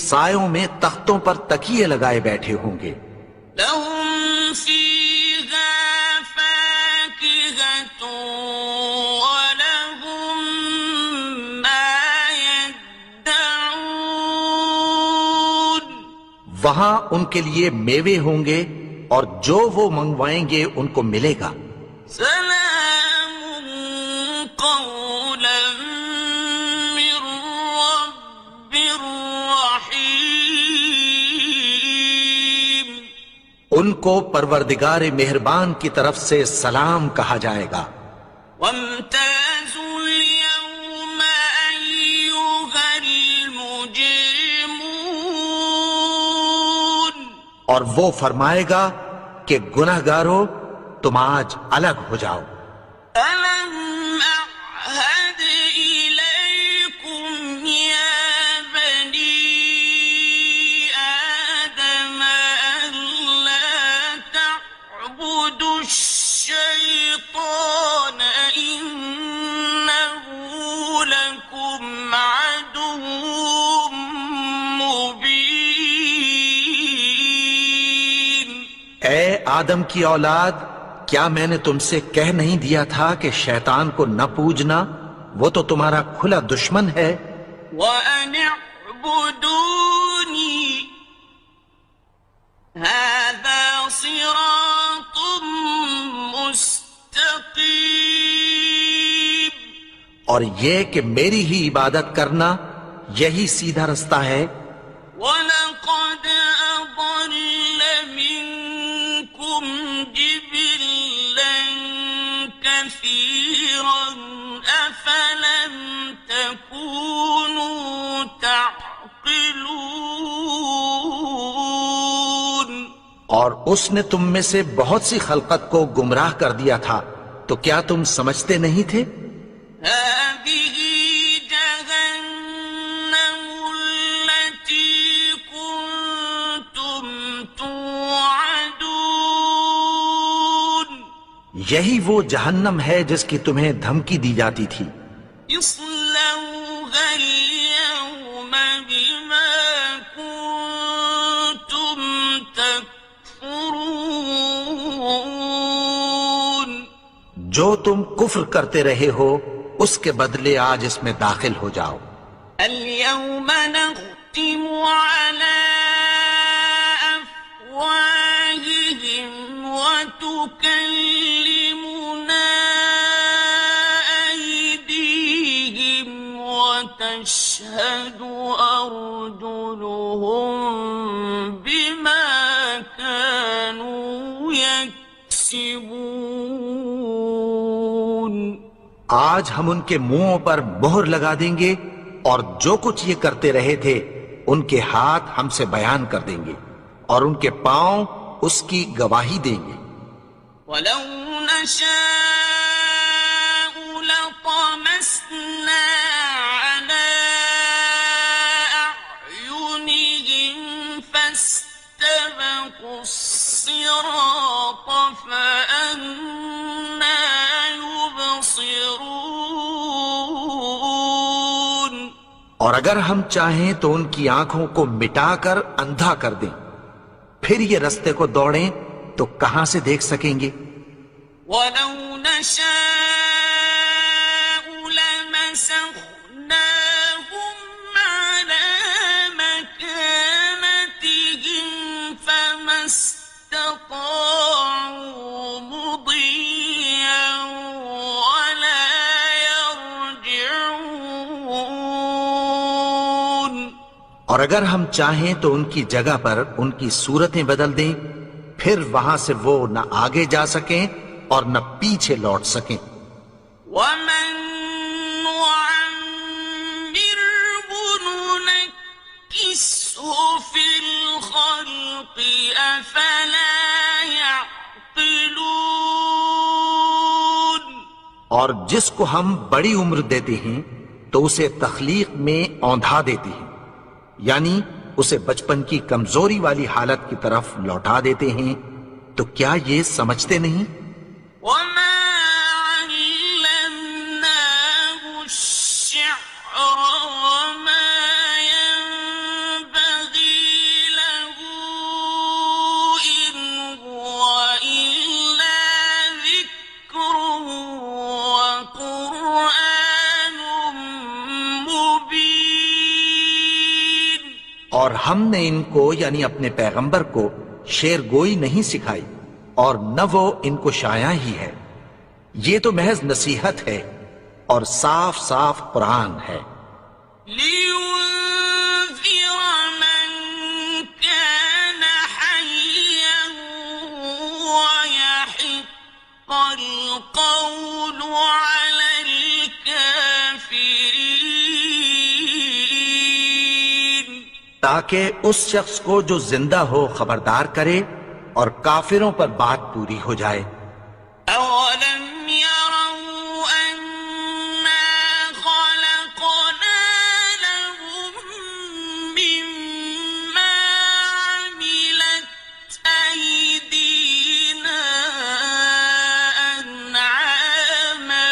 سایوں میں تختوں پر تکیے لگائے بیٹھے ہوں گے. لهم فيها فاكهة ولهم ما يدعون. وہاں ان کے لیے میوے ہوں گے اور جو وہ منگوائیں گے ان کو ملے گا. سلام قولا من رب رحيم. ان کو پروردگار مہربان کی طرف سے سلام کہا جائے گا. وامتازوا اليوم أيها المجرمون. اور وہ فرمائے گا کہ گناہگارو تم آج الگ ہو جاؤ. ألم أعهد إليكم يا بني آدم ألا تعبدوا الشيطان إنه لكم عدو مبين. اے آدم کی اولاد، کیا میں نے تم سے کہہ نہیں دیا تھا کہ شیطان کو نہ پوجنا؟ وہ تو تمہارا کھلا دشمن ہے. وأن اعبدوني هذا صراط اور یہ کہ میری ہی عبادت کرنا یہی سیدھا رستہ ہے۔ وَلَقَدْ أَضَلَّ مِنكُمْ جِبِلًّا كَثِيرًا أَفَلَمْ تَكُونُوا تَعْقِلُونَ۔ اور اس نے تم میں سے بہت سی خلقت کو گمراہ کر دیا تھا، تو کیا تم سمجھتے نہیں تھے؟ هَٰذِهِ جَهَنَّمُ الَّتِي كُنتُمْ تُوعَدُونَ۔ یہی وہ جہنم ہے جس کی تمہیں دھمکی دی جاتی تھی۔ اصلوها اليوم بما كنتم تكفرون۔ جو تم کفر کرتے رہے ہو اس کے بدلے آج اس میں داخل ہو جاؤ۔ اليوم نختم على أفواههم وتكلمنا أيديهم وتشهد أرجلهم بما كانوا يكسبون۔ آج ہم ان کے منہوں پر مہر لگا دیں گے اور جو کچھ یہ کرتے رہے تھے ان کے ہاتھ ہم سے بیان کر دیں گے اور ان کے پاؤں اس کی گواہی دیں گے۔ وَلَوْ نَشَاءُ لَطَمَسْنَا عَلَىٰ أَعْيُنِهِمْ فَاسْتَبَقُوا الصِّرَاطَ فَأَنَّىٰ يُبْصِرُونَ۔ اور اگر ہم چاہیں تو ان کی آنکھوں کو مٹا کر اندھا کر دیں، پھر یہ رستے کو دوڑیں تو کہاں سے دیکھ سکیں گے؟ وَلَوْ نَشَاءُ لَمَسَخْنَاهُمْ عَلَىٰ مَكَانَتِهِمْ فَمَا اسْتَطَاعُوا مُضِيًّا وَلَا يَرْجِعُونَ۔ اور اگر ہم چاہیں تو ان کی جگہ پر ان کی صورتیں بدل دیں، پھر وہاں سے وہ نہ آگے جا سکیں اور نہ پیچھے لوٹ سکیں۔ وَمَن نُّعَمِّرْهُ نُنَكِّسْهُ فِي الْخَلْقِ أَفَلَا يَعْقِلُونَ۔ اور جس کو ہم بڑی عمر دیتے ہیں تو اسے تخلیق میں اوندھا دیتے ہیں، یعنی اسے بچپن کی کمزوری والی حالت کی طرف لوٹا دیتے ہیں، تو کیا یہ سمجھتے نہیں؟ وَمَا عَلَّمْنَاهُ الشِّعْرَ وَمَا يَنبَغِي لَهُ إِنْ هُوَ إِلَّا ذِكْرٌ وَقُرْآنٌ مُّبِينٌ۔ اور ہم نے ان کو یعنی اپنے پیغمبر کو شعر گوئی نہیں سکھائی، اور نہ وہ ان کو شایع ہی ہے، یہ تو محض نصیحت ہے اور صاف صاف قرآن ہے۔ لِيُنذِرَ مَن كَانَ حَيًّا وَيَحِقَّ الْقَوْلُ عَلَى الْكَافِرِينَ۔ تاکہ اس شخص کو جو زندہ ہو خبردار کرے اور کافروں پر بات پوری ہو جائے۔ أَوَلَمْ يَرَوْا أَنَّا خَلَقْنَا لَهُم مِّمَّا عَمِلَتْ أَيْدِينَا أَنْعَامًا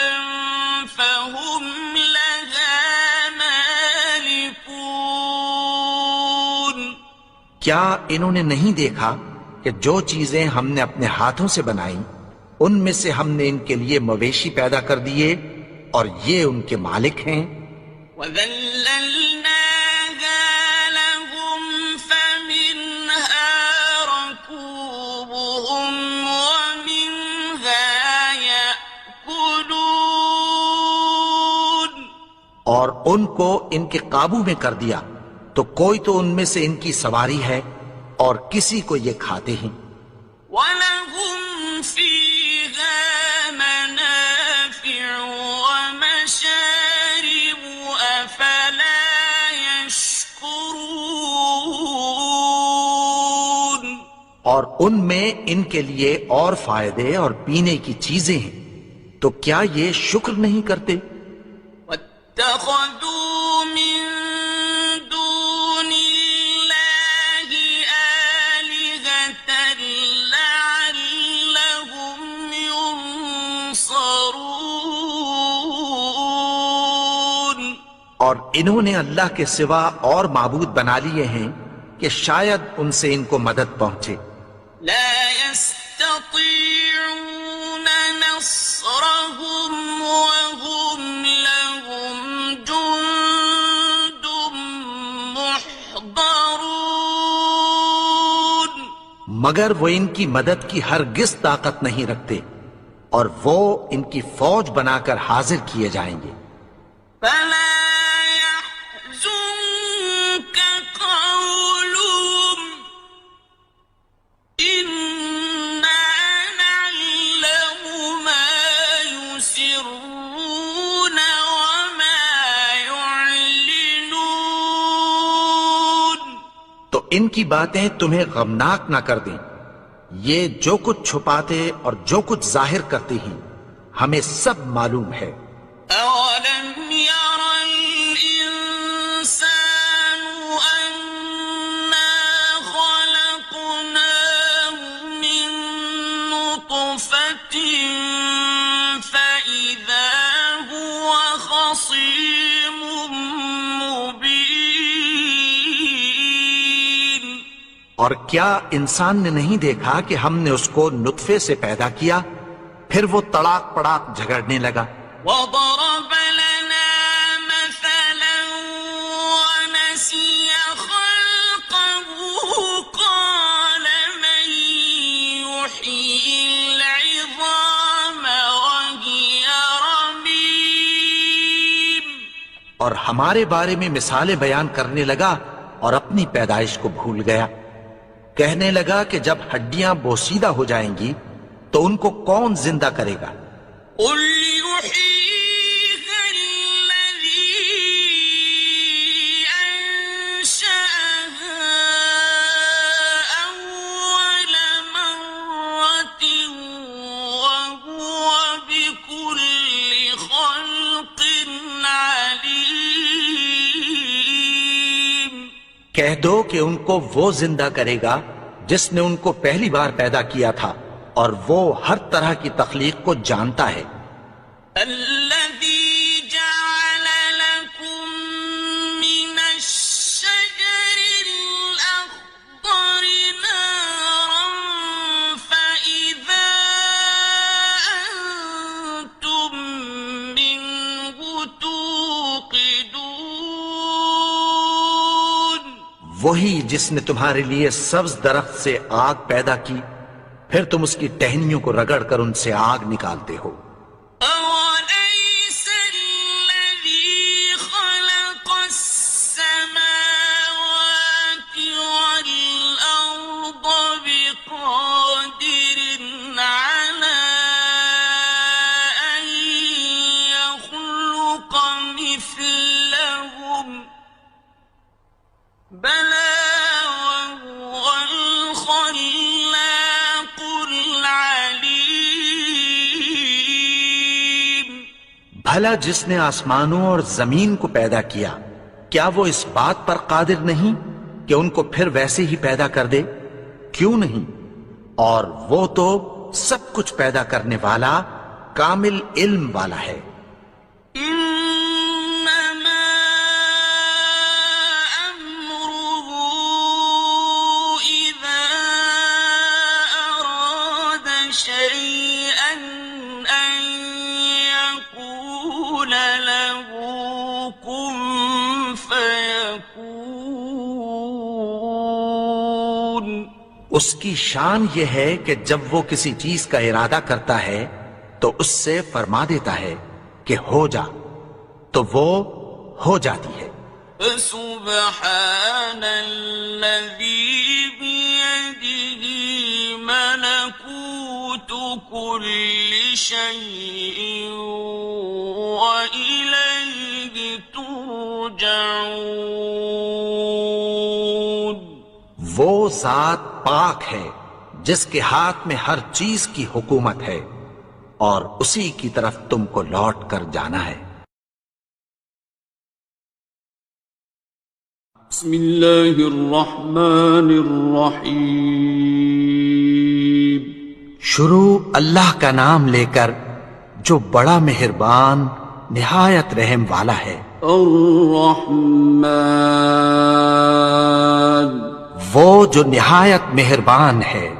فَهُمْ لَهَا مَالِكُونَ۔ کیا انہوں نے نہیں دیکھا کہ جو چیزیں ہم نے اپنے ہاتھوں سے بنائیں ان میں سے ہم نے ان کے لیے مویشی پیدا کر دیے اور یہ ان کے مالک ہیں۔ وَذَلَّلْنَاهَا لَهُمْ فَمِنْهَا رَكُوبُهُمْ وَمِنْهَا يَأْكُلُونَ۔ اور ان کو ان کے قابو میں کر دیا تو کوئی تو ان میں سے ان کی سواری ہے اور کسی کو یہ کھاتے ہیں. وَلَهُمْ فِيهَا مَنَافِعُ وَمَشَارِبُ أَفَلَا يَشْكُرُونَ. اور ان میں ان کے لیے اور فائدے اور پینے کی چیزیں ہیں، تو کیا یہ شکر نہیں کرتے؟ وَاتَّخَذُوا مِن دُونِ اللَّهِ آلِهَةً لَعَلَّهُمْ يُنصَرُونَ. اور انہوں نے اللہ کے سوا اور معبود بنا لیے ہیں کہ شاید ان سے ان کو مدد پہنچے. لا يستطيعون نصرهم وهم لهم جند محضرون. مگر وہ ان کی مدد کی ہرگز طاقت نہیں رکھتے اور وہ ان کی فوج بنا کر حاضر کیے جائیں گے. فلا يحزنك قولهم إنا نعلم ما يسرون وما يعلنون. تو ان کی باتیں تمہیں غمناک نہ کر دیں. یہ جو کچھ چھپاتے اور جو کچھ ظاہر کرتے ہیں ہمیں سب معلوم ہے. أولم ير الإنسان أنا خلقناه من نطفة فإذا هو خصيم مبين. اور کیا انسان نے نہیں دیکھا کہ ہم نے اس کو نطفے سے پیدا کیا، پھر وہ تڑاک پڑاک جھگڑنے لگا. وضرب لنا مثلا ونسي خلقه قال من يحيي العظام وهي رميم. اور ہمارے بارے میں مثالیں بیان کرنے لگا اور اپنی پیدائش کو بھول گیا. کہنے لگا کہ جب ہڈیاں بوسیدہ ہو جائیں گی تو ان کو کون زندہ کرے گا؟ قل يحييها الذي أنشأها أول مرة وهو بكل خلق عليم. کہہ دو کہ ان کو وہ زندہ کرے گا جس نے ان کو پہلی بار پیدا کیا تھا، اور وہ ہر طرح کی تخلیق کو جانتا ہے. الذي جعل لكم من الشجر الأخضر نارا فإذا أنتم منه توقدون. وہی جس نے تمہارے لیے سبز درخت سے آگ پیدا کی، پھر تم اس کی ٹہنیوں کو رگڑ کر ان سے آگ نکالتے ہو. أوليس الذي خلق السماوات والأرض بقادر على أن يخلق مثلهم بلى وهو الخلاق العليم. بھلا جس نے آسمانوں اور زمین کو پیدا کیا، کیا وہ اس بات پر قادر نہیں کہ ان کو پھر ویسے ہی پیدا کر دے؟ کیوں نہیں؟ اور وہ تو سب کچھ پیدا کرنے والا، کامل علم والا ہے. إنما أمره إذا أراد شيئا أن يقول له كن فيكون. اس کی شان یہ ہے کہ جب وہ کسی چیز کا ارادہ کرتا ہے تو اس سے فرما دیتا ہے کہ ہو جا، تو وہ ہو جاتی ہے۔ فسبحان الذي بيده ملكوت كل شيء وإليه ترجعون۔ وہ ذات پاک ہے جس کے ہاتھ میں ہر چیز کی حکومت ہے اور اسی کی طرف تم کو لوٹ کر جانا ہے۔ بسم اللہ الرحمن الرحیم۔ شروع اللہ کا نام لے کر جو بڑا مہربان نہایت رحم والا ہے۔ الرحمن وہ جو نہایت مہربان ہے۔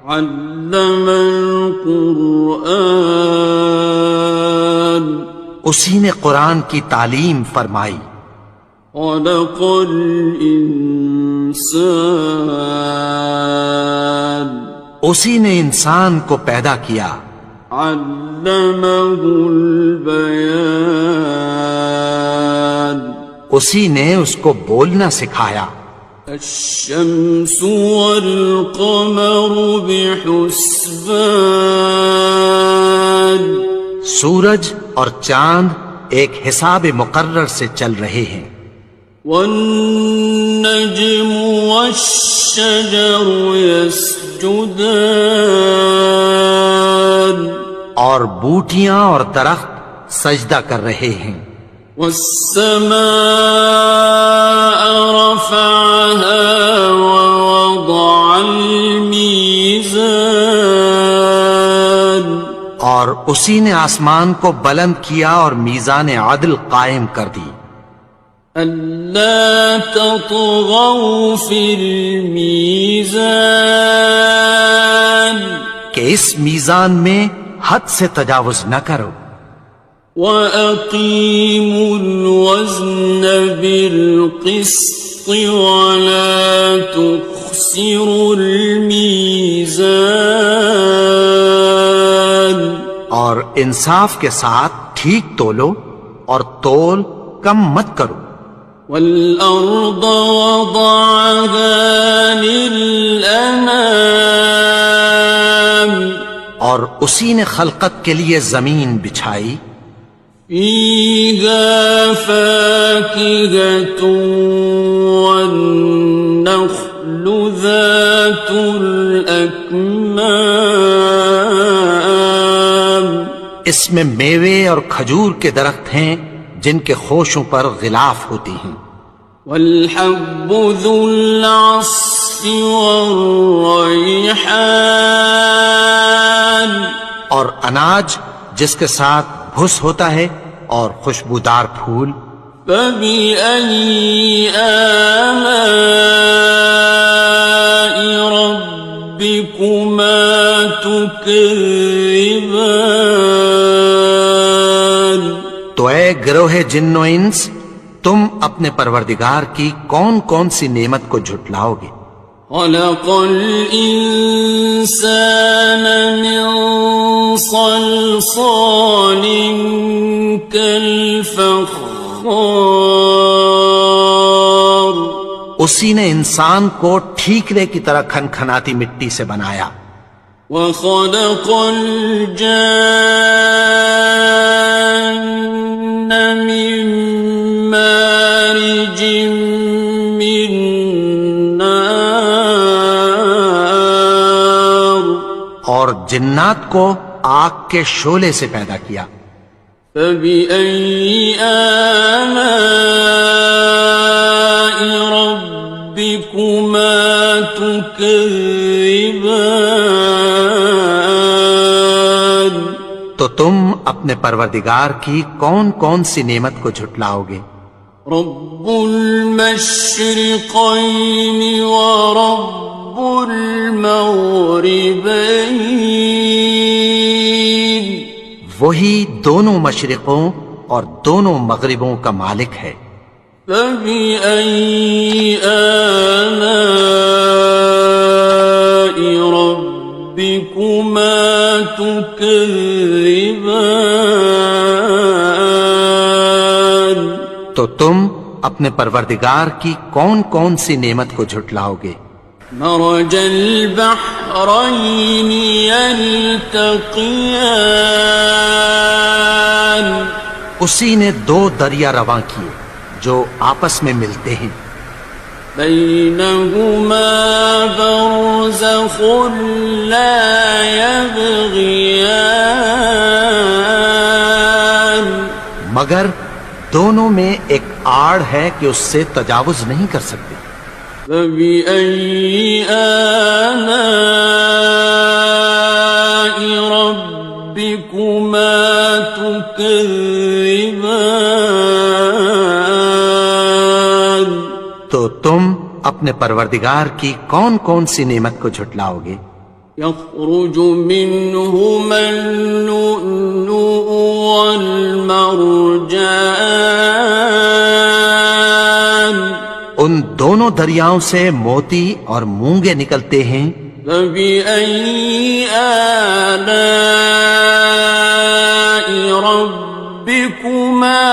علم القرآن اسی نے قرآن کی تعلیم فرمائی۔ خلق الانسان اسی نے انسان کو پیدا کیا۔ علمہ البیان اسی نے اس کو بولنا سکھایا۔ الشمس والقمر بحسبان سورج اور چاند ایک حساب مقرر سے چل رہے ہیں۔ والنجم والشجر يسجدان اور بوٹیاں اور درخت سجدہ کر رہے ہیں۔ والسماء رفعها ووضع الميزان اور اسی نے آسمان کو بلند کیا اور میزان عدل قائم کر دی۔ ألا تطغوا في الميزان کہ اس میزان میں حد سے تجاوز نہ کرو۔ وَأَقِيمُوا الْوَزْنَ بِالْقِسْطِ وَلَا تُخْسِرُوا الْمِيزَانَ اور انصاف کے ساتھ ٹھیک تولو اور تول کم مت کرو۔ وَالْأَرْضَ وَضَعَهَا لِلْأَنَامِ اور اسی نے خلقت کے لیے زمین بچھائی۔ فِيهَا فَاكِهَةٌ وَالنَّخْلُ ذَاتُ الْأَكْمَامِ اس میں میوے اور کھجور کے درخت ہیں جن کے خوشوں پر غلاف ہوتی ہیں۔ وَالْحَبُّ ذُو الْعَصْفِ وَالرَّيْحَانِ اور اناج جس کے ساتھ بھس ہوتا ہے اور خوشبودار پھول۔ فَبِأَيِّ آلَاءِ رَبِّكُمَا تُكَذِّبَانِ تو اے گروہ جن و انس، تم اپنے پروردگار کی کون کون سی نعمت کو جھٹلاؤ گے؟ خَلَقَ الْإِنسَانَ مِنْ صَلْصَالٍ كَالْفَخَّارِ اسی نے انسان کو ٹھیکرے کی طرح کھنکھناتی مٹی سے بنایا۔ وَخَلَقَ الْجَانَّ مِن مَّارِجٍ مِّن نَّارٍ اور جنات کو آگ کے شعلے سے پیدا کیا۔ فَبِأَيِّ آلَاءِ رَبِّكُمَا تُكَذِّبَانِ تو تم اپنے پروردگار کی کون کون سی نعمت کو جھٹلاؤ گے؟ رب المشرقين ورب المغربين وہی دونوں مشرقوں اور دونوں مغربوں کا مالک ہے۔ فبأي آلاء ربكما تكذبان تو تم اپنے پروردگار کی کون کون سی نعمت کو جھٹلاؤ گے؟ مرج البحرين يلتقيان اسی نے دو دریا رواں کیے جو آپس میں ملتے ہیں، بينهما برزخ لا يبغيان مگر دونوں میں ایک آڑ ہے کہ اس سے تجاوز نہیں کر سکتے۔ فبأي آلاء ربكما تكذبان تو تم اپنے پروردگار کی کون کون سی نعمت کو جھٹلاؤ گے؟ يخرج منهما اللؤلؤ والمرجان ان دونوں دریاؤں سے موتی اور مونگے نکلتے ہیں۔ فبأي آلاء ربكما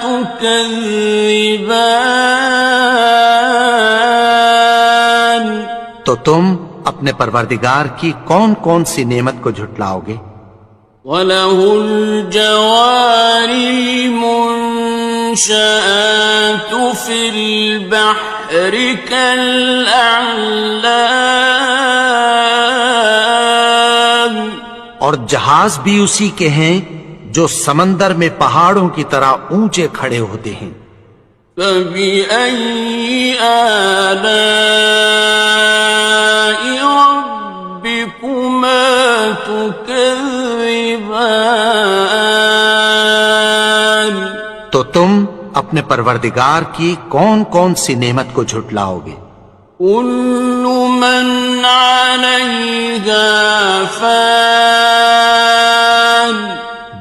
تكذبان تو تم اپنے پروردگار کی کون کون سی نعمت کو جھٹلاؤ گے؟ وَلَهُ الْجَوَارِ الْمُنشَآتُ فِي الْبَحْرِ كَالْأَعْلَامِ اور جہاز بھی اسی کے ہیں جو سمندر میں پہاڑوں کی طرح اونچے کھڑے ہوتے ہیں۔ فَبِأَيِّ آلَاءِ رَبِّكُمَا تُكَذِّبَانِ تو تم اپنے پروردگار کی کون کون سی نعمت کو جھٹلاؤ گے؟ كُلُّ مَنْ عَلَيْهَا فَانٍ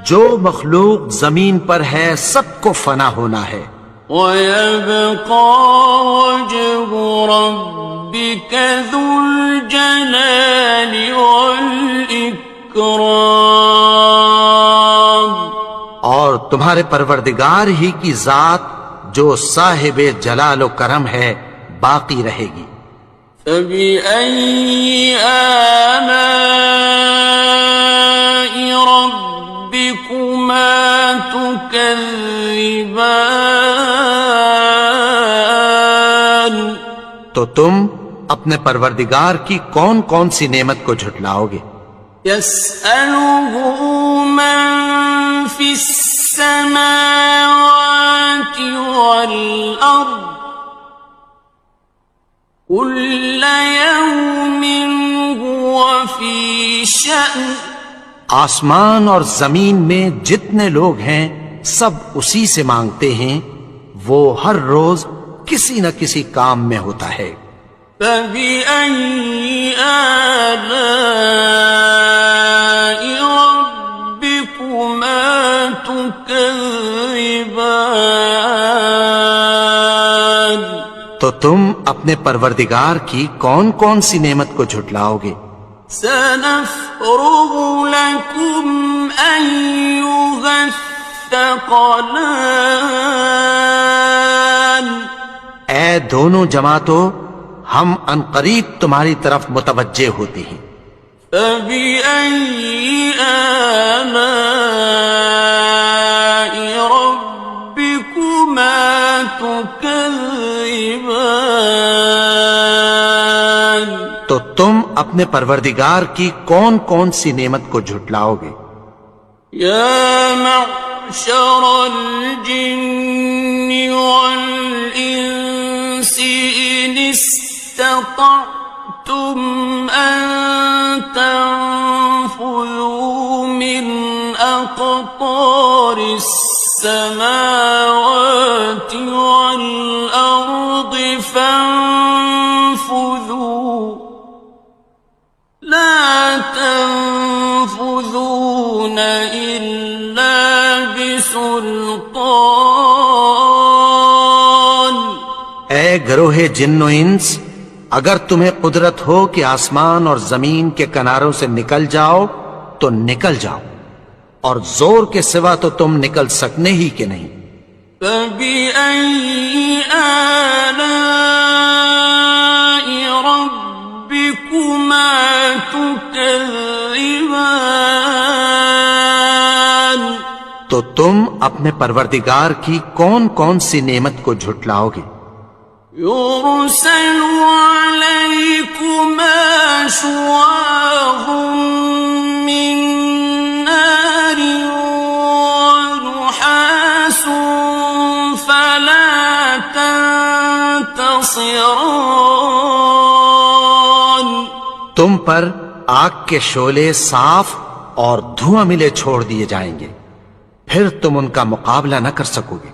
جو مخلوق زمین پر ہے سب کو فنا ہونا ہے، وَيَبْقَى وَجْهُ رَبِّكَ ذُو الْجَلَالِ وَالْإِكْرَامِ اور تمہارے پروردگار ہی کی ذات جو صاحب جلال و کرم ہے باقی رہے گی۔ فَبِأَيِّ آلَاءِ رَبِّكُمَا تُكَذِّبَانِ تو تم اپنے پروردگار کی کون کون سی نعمت کو جھٹلاؤ گے؟ يَسْأَلُهُ مَن فِي السَّمَاوَاتِ وَالْأَرْضِ كُلَّ يَوْمٍ هُوَ فِي شَأْنٍ آسمان اور زمین میں جتنے لوگ ہیں سب اسی سے مانگتے ہیں، وہ ہر روز کسی نہ کسی کام میں ہوتا ہے۔ فَبِأَيِّ آلَاءِ رَبِّكُمَا تُكَذِّبَانِ تو تم اپنے پروردگار کی کون کون سی نعمت کو جھٹلاؤ گے؟ سَنَفْرُغُ لَكُمْ أَيُّهَ الثَّقَلَانِ اے دونوں جماعتوں، ہم عنقریب تمہاری طرف متوجہ ہوتے ہیں۔ فَبِأَيِّ آلَاءِ رَبِّكُمَا تُكَذِّبَانِ تو تم اپنے پروردگار کی کون کون سی نعمت کو جھٹلاؤ گے؟ يَا مَعْشَرَ الْجِنِّ وَالْإِنسِ إِنِ اسْتَطَعْتُمْ أَن تَنفُذُوا مِنْ أَقْطَارِ السَّمَاوَاتِ وَالْأَرْضِ فَانفُذُوا لَا تَنفُذُونَ إِلَّا بِسُلْطَانٍ اے گروہ جن و انس، اگر تمہیں قدرت ہو کہ آسمان اور زمین کے کناروں سے نکل جاؤ تو نکل جاؤ، اور زور کے سوا تو تم نکل سکنے ہی کہ نہیں۔ فبأي آلاء ربكما تكذبان تو تم اپنے پروردگار کی کون کون سی نعمت کو جھٹلاؤ گے؟ يرسل عليكما شواظ من نار ونحاس فلا تنتصران تم پر آگ کے شعلے صاف اور دھواں ملے چھوڑ دیے جائیں گے، پھر تم ان کا مقابلہ نہ کر سکو گے۔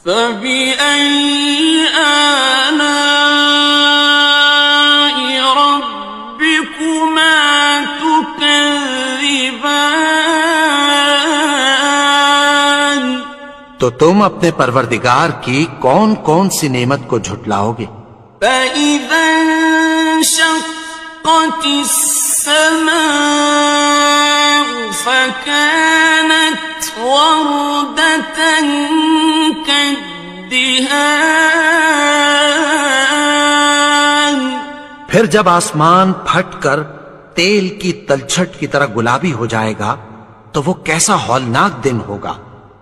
فبأي آلاء ربكما تكذبان تو تم اپنے پروردگار کی کون کون سی نعمت کو جھٹلاؤ گے؟ فإذا انشقت السماء فكانت وردة كالدهان پھر جب آسمان پھٹ کر تیل کی تلچھٹ کی طرح گلابی ہو جائے گا تو وہ کیسا ہولناک دن ہوگا۔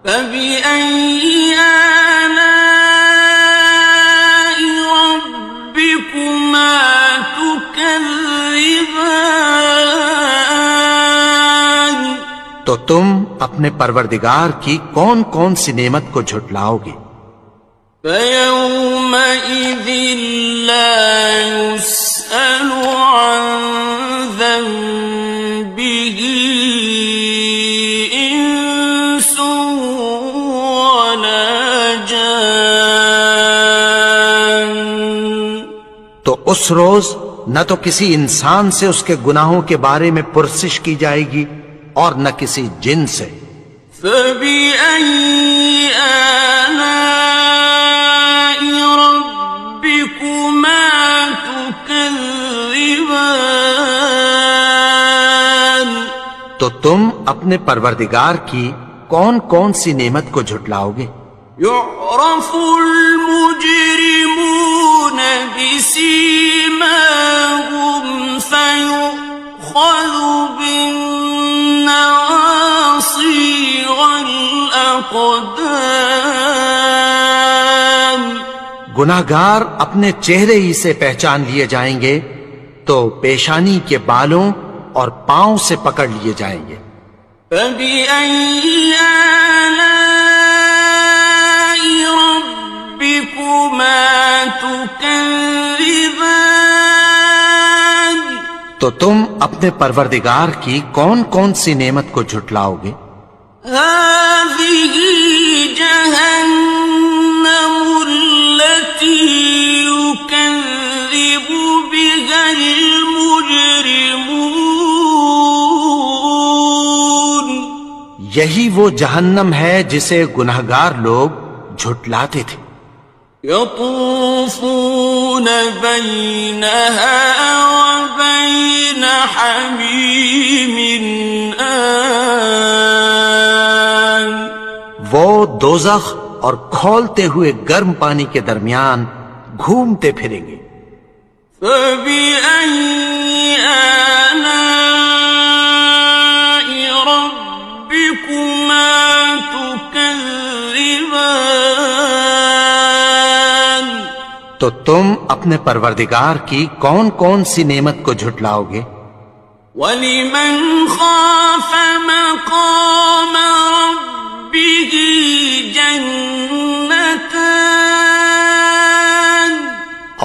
فبأي آلاء ربكما تكذبان تو تم اپنے پروردگار کی کون کون سی نعمت کو جھٹلاؤ گے؟ فيومئذ لا يسأل عن ذنبه إنس ولا جان تو اس روز نہ تو کسی انسان سے اس کے گناہوں کے بارے میں پرسش کی جائے گی اور نہ کسی جن سے۔ فبأي آلاء ربكما تكذبان تو تم اپنے پروردگار کی کون کون سی نعمت کو جھٹلاؤ گے؟ يعرف المجرمون بسيماهم فيؤخذ بالنواصي والأقدام گناہگار اپنے چہرے ہی سے پہچان لیے جائیں گے تو پیشانی کے بالوں اور پاؤں سے پکڑ لیے جائیں گے۔ فبأي آلاء ربكما تكذبان تو تم اپنے پروردگار کی کون کون سی نعمت کو جھٹلاؤ گے؟ هذه جهنم التي يكذب بها المجرمون یہی وہ جہنم ہے جسے گناہگار لوگ جھٹلاتے تھے۔ يطوفون بينها وبين حميم آن وہ دوزخ اور کھولتے ہوئے گرم پانی کے درمیان گھومتے پھریں گے۔ فبأي آلاء ربكما تكذبان تو تم اپنے پروردگار کی کون کون سی نعمت کو جھٹلاؤ گے؟ وَلِمَنْ خَافَ مَقَامَ رَبِّهِ جَنَّتَانِ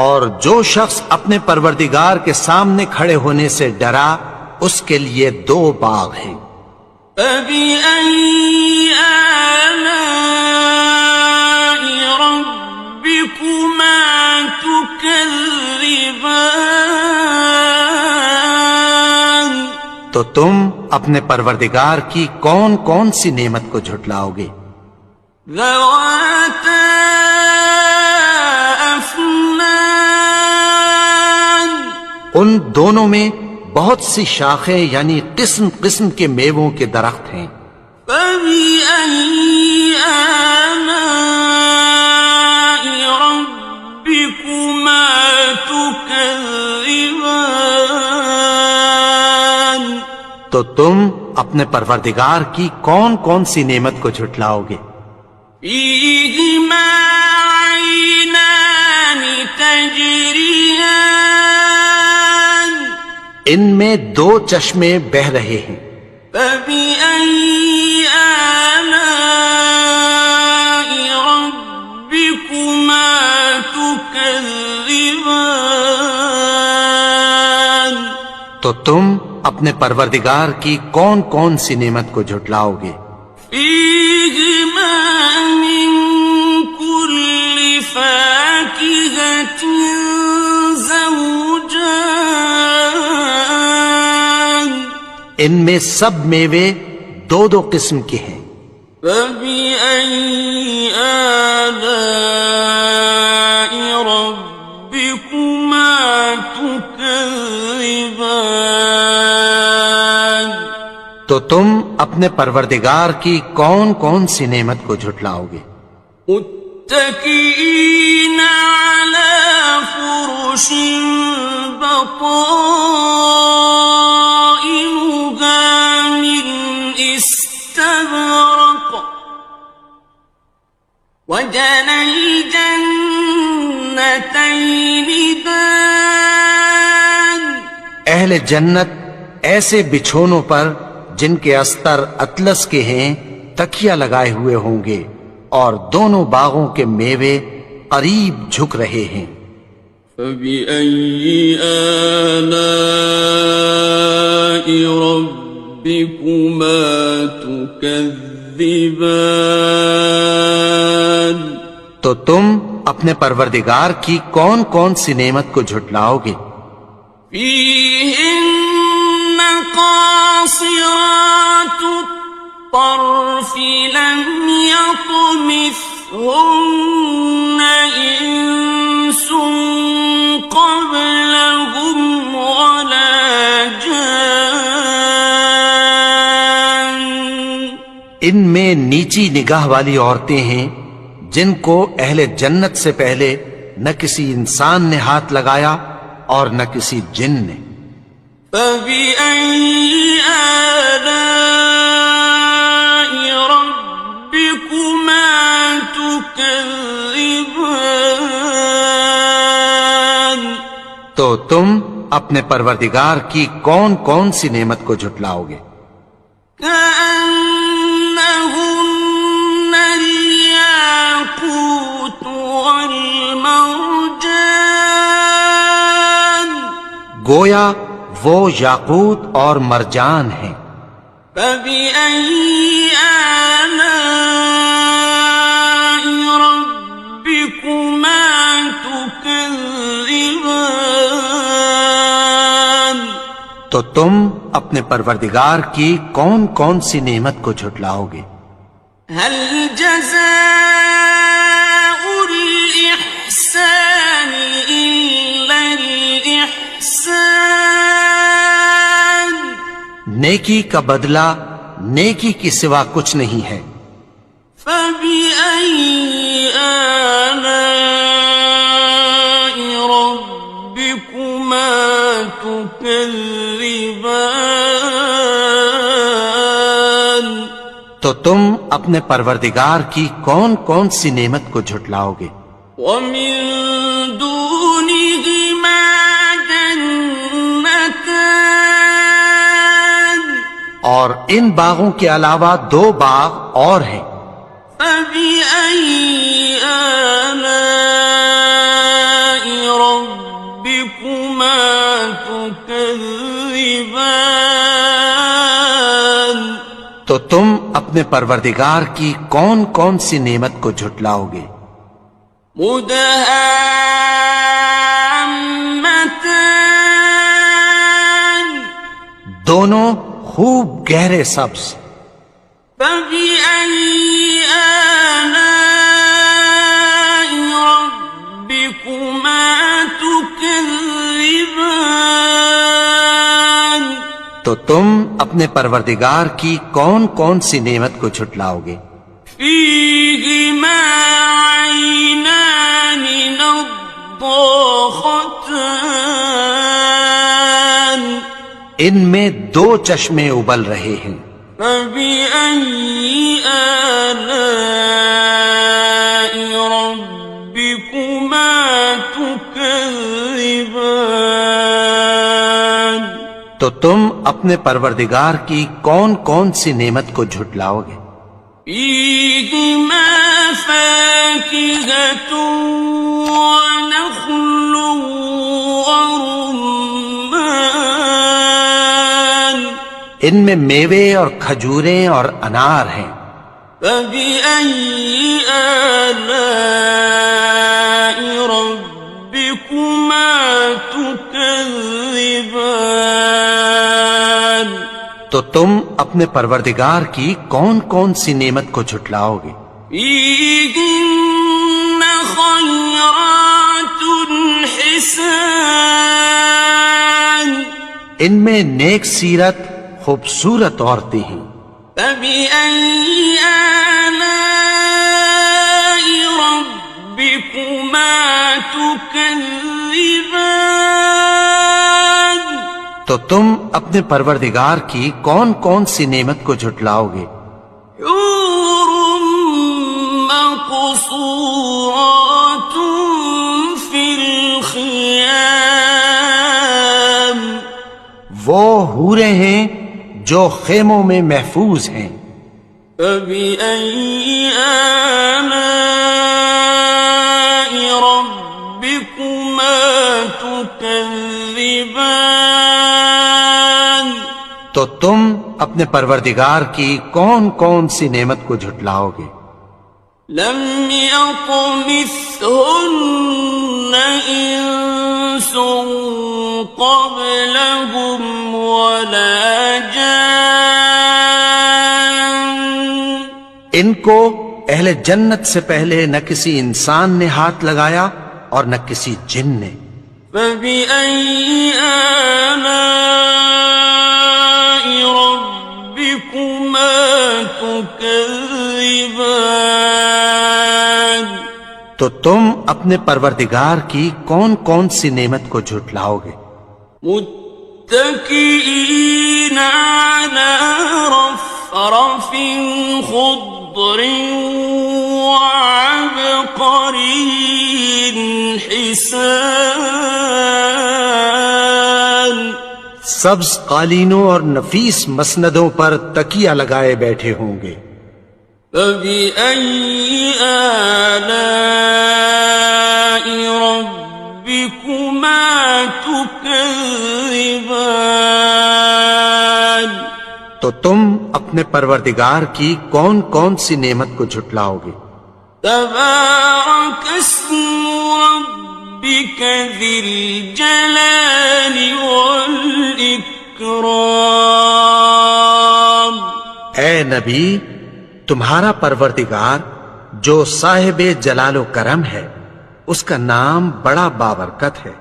اور جو شخص اپنے پروردگار کے سامنے کھڑے ہونے سے ڈرا اس کے لیے 2 باغ ہیں۔ فَبِأَيِّ آلَاءِ رَبِّكُمَا تُكَذِّبَانِ تو تم اپنے پروردگار کی کون کون سی نعمت کو جھٹلاؤ گے؟ ذَوَاتَا أَفْنَانٍ ان دونوں میں بہت سی شاخیں یعنی قسم قسم کے میووں کے درخت ہیں۔ فبأي آلاء ربكما تكذبان تو تم اپنے پروردگار کی کون کون سی نعمت کو جھٹلاؤ گے؟ فيهما عينان تجريان ان میں دو چشمے بہ رہے ہیں، فبأي آلاء ربكما تكذبان تو تم اپنے پروردگار کی کون کون سی نعمت کو جھٹلاؤ گے؟ فيهما من كل فاكهة زوجان ان میں سب میوے دو دو قسم کے ہیں، فبأي آلاء ربكما تكذبان تو تم اپنے پروردگار کی کون کون سی نعمت کو جھٹلاؤ گے؟ متكئين على فرش بطائنها من استبرق وجنى الجنتين دان اہل جنت ایسے بچھونوں پر جن کے استر اطلس کے ہیں تکیہ لگائے ہوئے ہوں گے، اور دونوں باغوں کے میوے قریب جھک رہے ہیں۔ فبأي آلاء ربكما تكذبان تو تم اپنے پروردگار کی کون کون سی نعمت کو جھٹلاؤ گے؟ فيهن قاصرات الطرف لم يطمثهن إنس قبلهم ولا جان ان میں نیچی نگاہ والی عورتیں ہیں جن کو اہل جنت سے پہلے نہ کسی انسان نے ہاتھ لگایا اور نہ کسی جن نے۔ فبأي آلاء ربكما تكذبان تو تم اپنے پروردگار کی کون کون سی نعمت کو جھٹلاؤ گے؟ كأنهن الياقوت والمرجان گویا وہ یاقوت اور مرجان ہیں۔ فبأي آلاء ربكما تكذبان تو تم اپنے پروردگار کی کون کون سی نعمت کو جھٹلاؤ گے؟ هل جزاء الإحسان إلا الإحسان نیکی کا بدلہ نیکی کی سوا کچھ نہیں ہے۔ فبأي آلاء ربكما تكذبان تو تم اپنے پروردگار کی کون کون سی نعمت کو جھٹلاؤ گے؟ ومن دونهما جنتان اور ان باغوں کے علاوہ دو باغ اور ہیں۔ فبأي آلاء ربكما تكذبان تو تم اپنے پروردگار کی کون کون سی نعمت کو جھٹلاؤ گے؟ مدهامتان دونوں خوب گہرے سبز۔ فبأي آلاء ربكما تكذبان تو تم اپنے پروردگار کی کون کون سی نعمت کو جھٹلاؤ گے؟ فيهما عينان نضاختان ان میں دو چشمے ابل رہے ہیں، فبأي آلاء ربكما تكذبان تو تم اپنے پروردگار کی کون کون سی نعمت کو جھٹلاؤ گے؟ فيهما فاكهة ونخل ورمان ان میں میوے اور کھجوریں اور انار ہیں، فبأي آلاء ربكما تكذبان تو تم اپنے پروردگار کی کون کون سی نعمت کو جھٹلاؤ گے؟ فيهن خيرات حسان ان میں نیک سیرت خوبصورت عورتیں ہیں، فبأي آلاء ربكما تكذبان تو تم اپنے پروردگار کی کون کون سی نعمت کو جھٹلاؤ گے؟ حور مقصورات في الخيام وہ حوریں ہیں جو خیموں میں محفوظ ہیں، فبأي آلاء ربكما تكذبان تو تم اپنے پروردگار کی کون کون سی نعمت کو جھٹلاؤ گے؟ لم يطمثهن إنس قبلهم ولا جان ان کو اہل جنت سے پہلے نہ کسی انسان نے ہاتھ لگایا اور نہ کسی جن نے، فبأي آلاء ربكما تكذبان تو تم اپنے پروردگار کی کون کون سی نعمت کو جھٹلاؤ گے؟ متكئين على رفرف خضر وعبقري حسان سبز قالینوں اور نفیس مسندوں پر تکیہ لگائے بیٹھے ہوں گے، فبأي آلاء ربكما تكذبان تو تم اپنے پروردگار کی کون کون سی نعمت کو جھٹلاؤ گے؟ تبارك اسم ربك ذي الجلال والإكرام اے نبی، تمہارا پروردگار جو صاحب جلال و کرم ہے، اس کا نام بڑا بابرکت ہے۔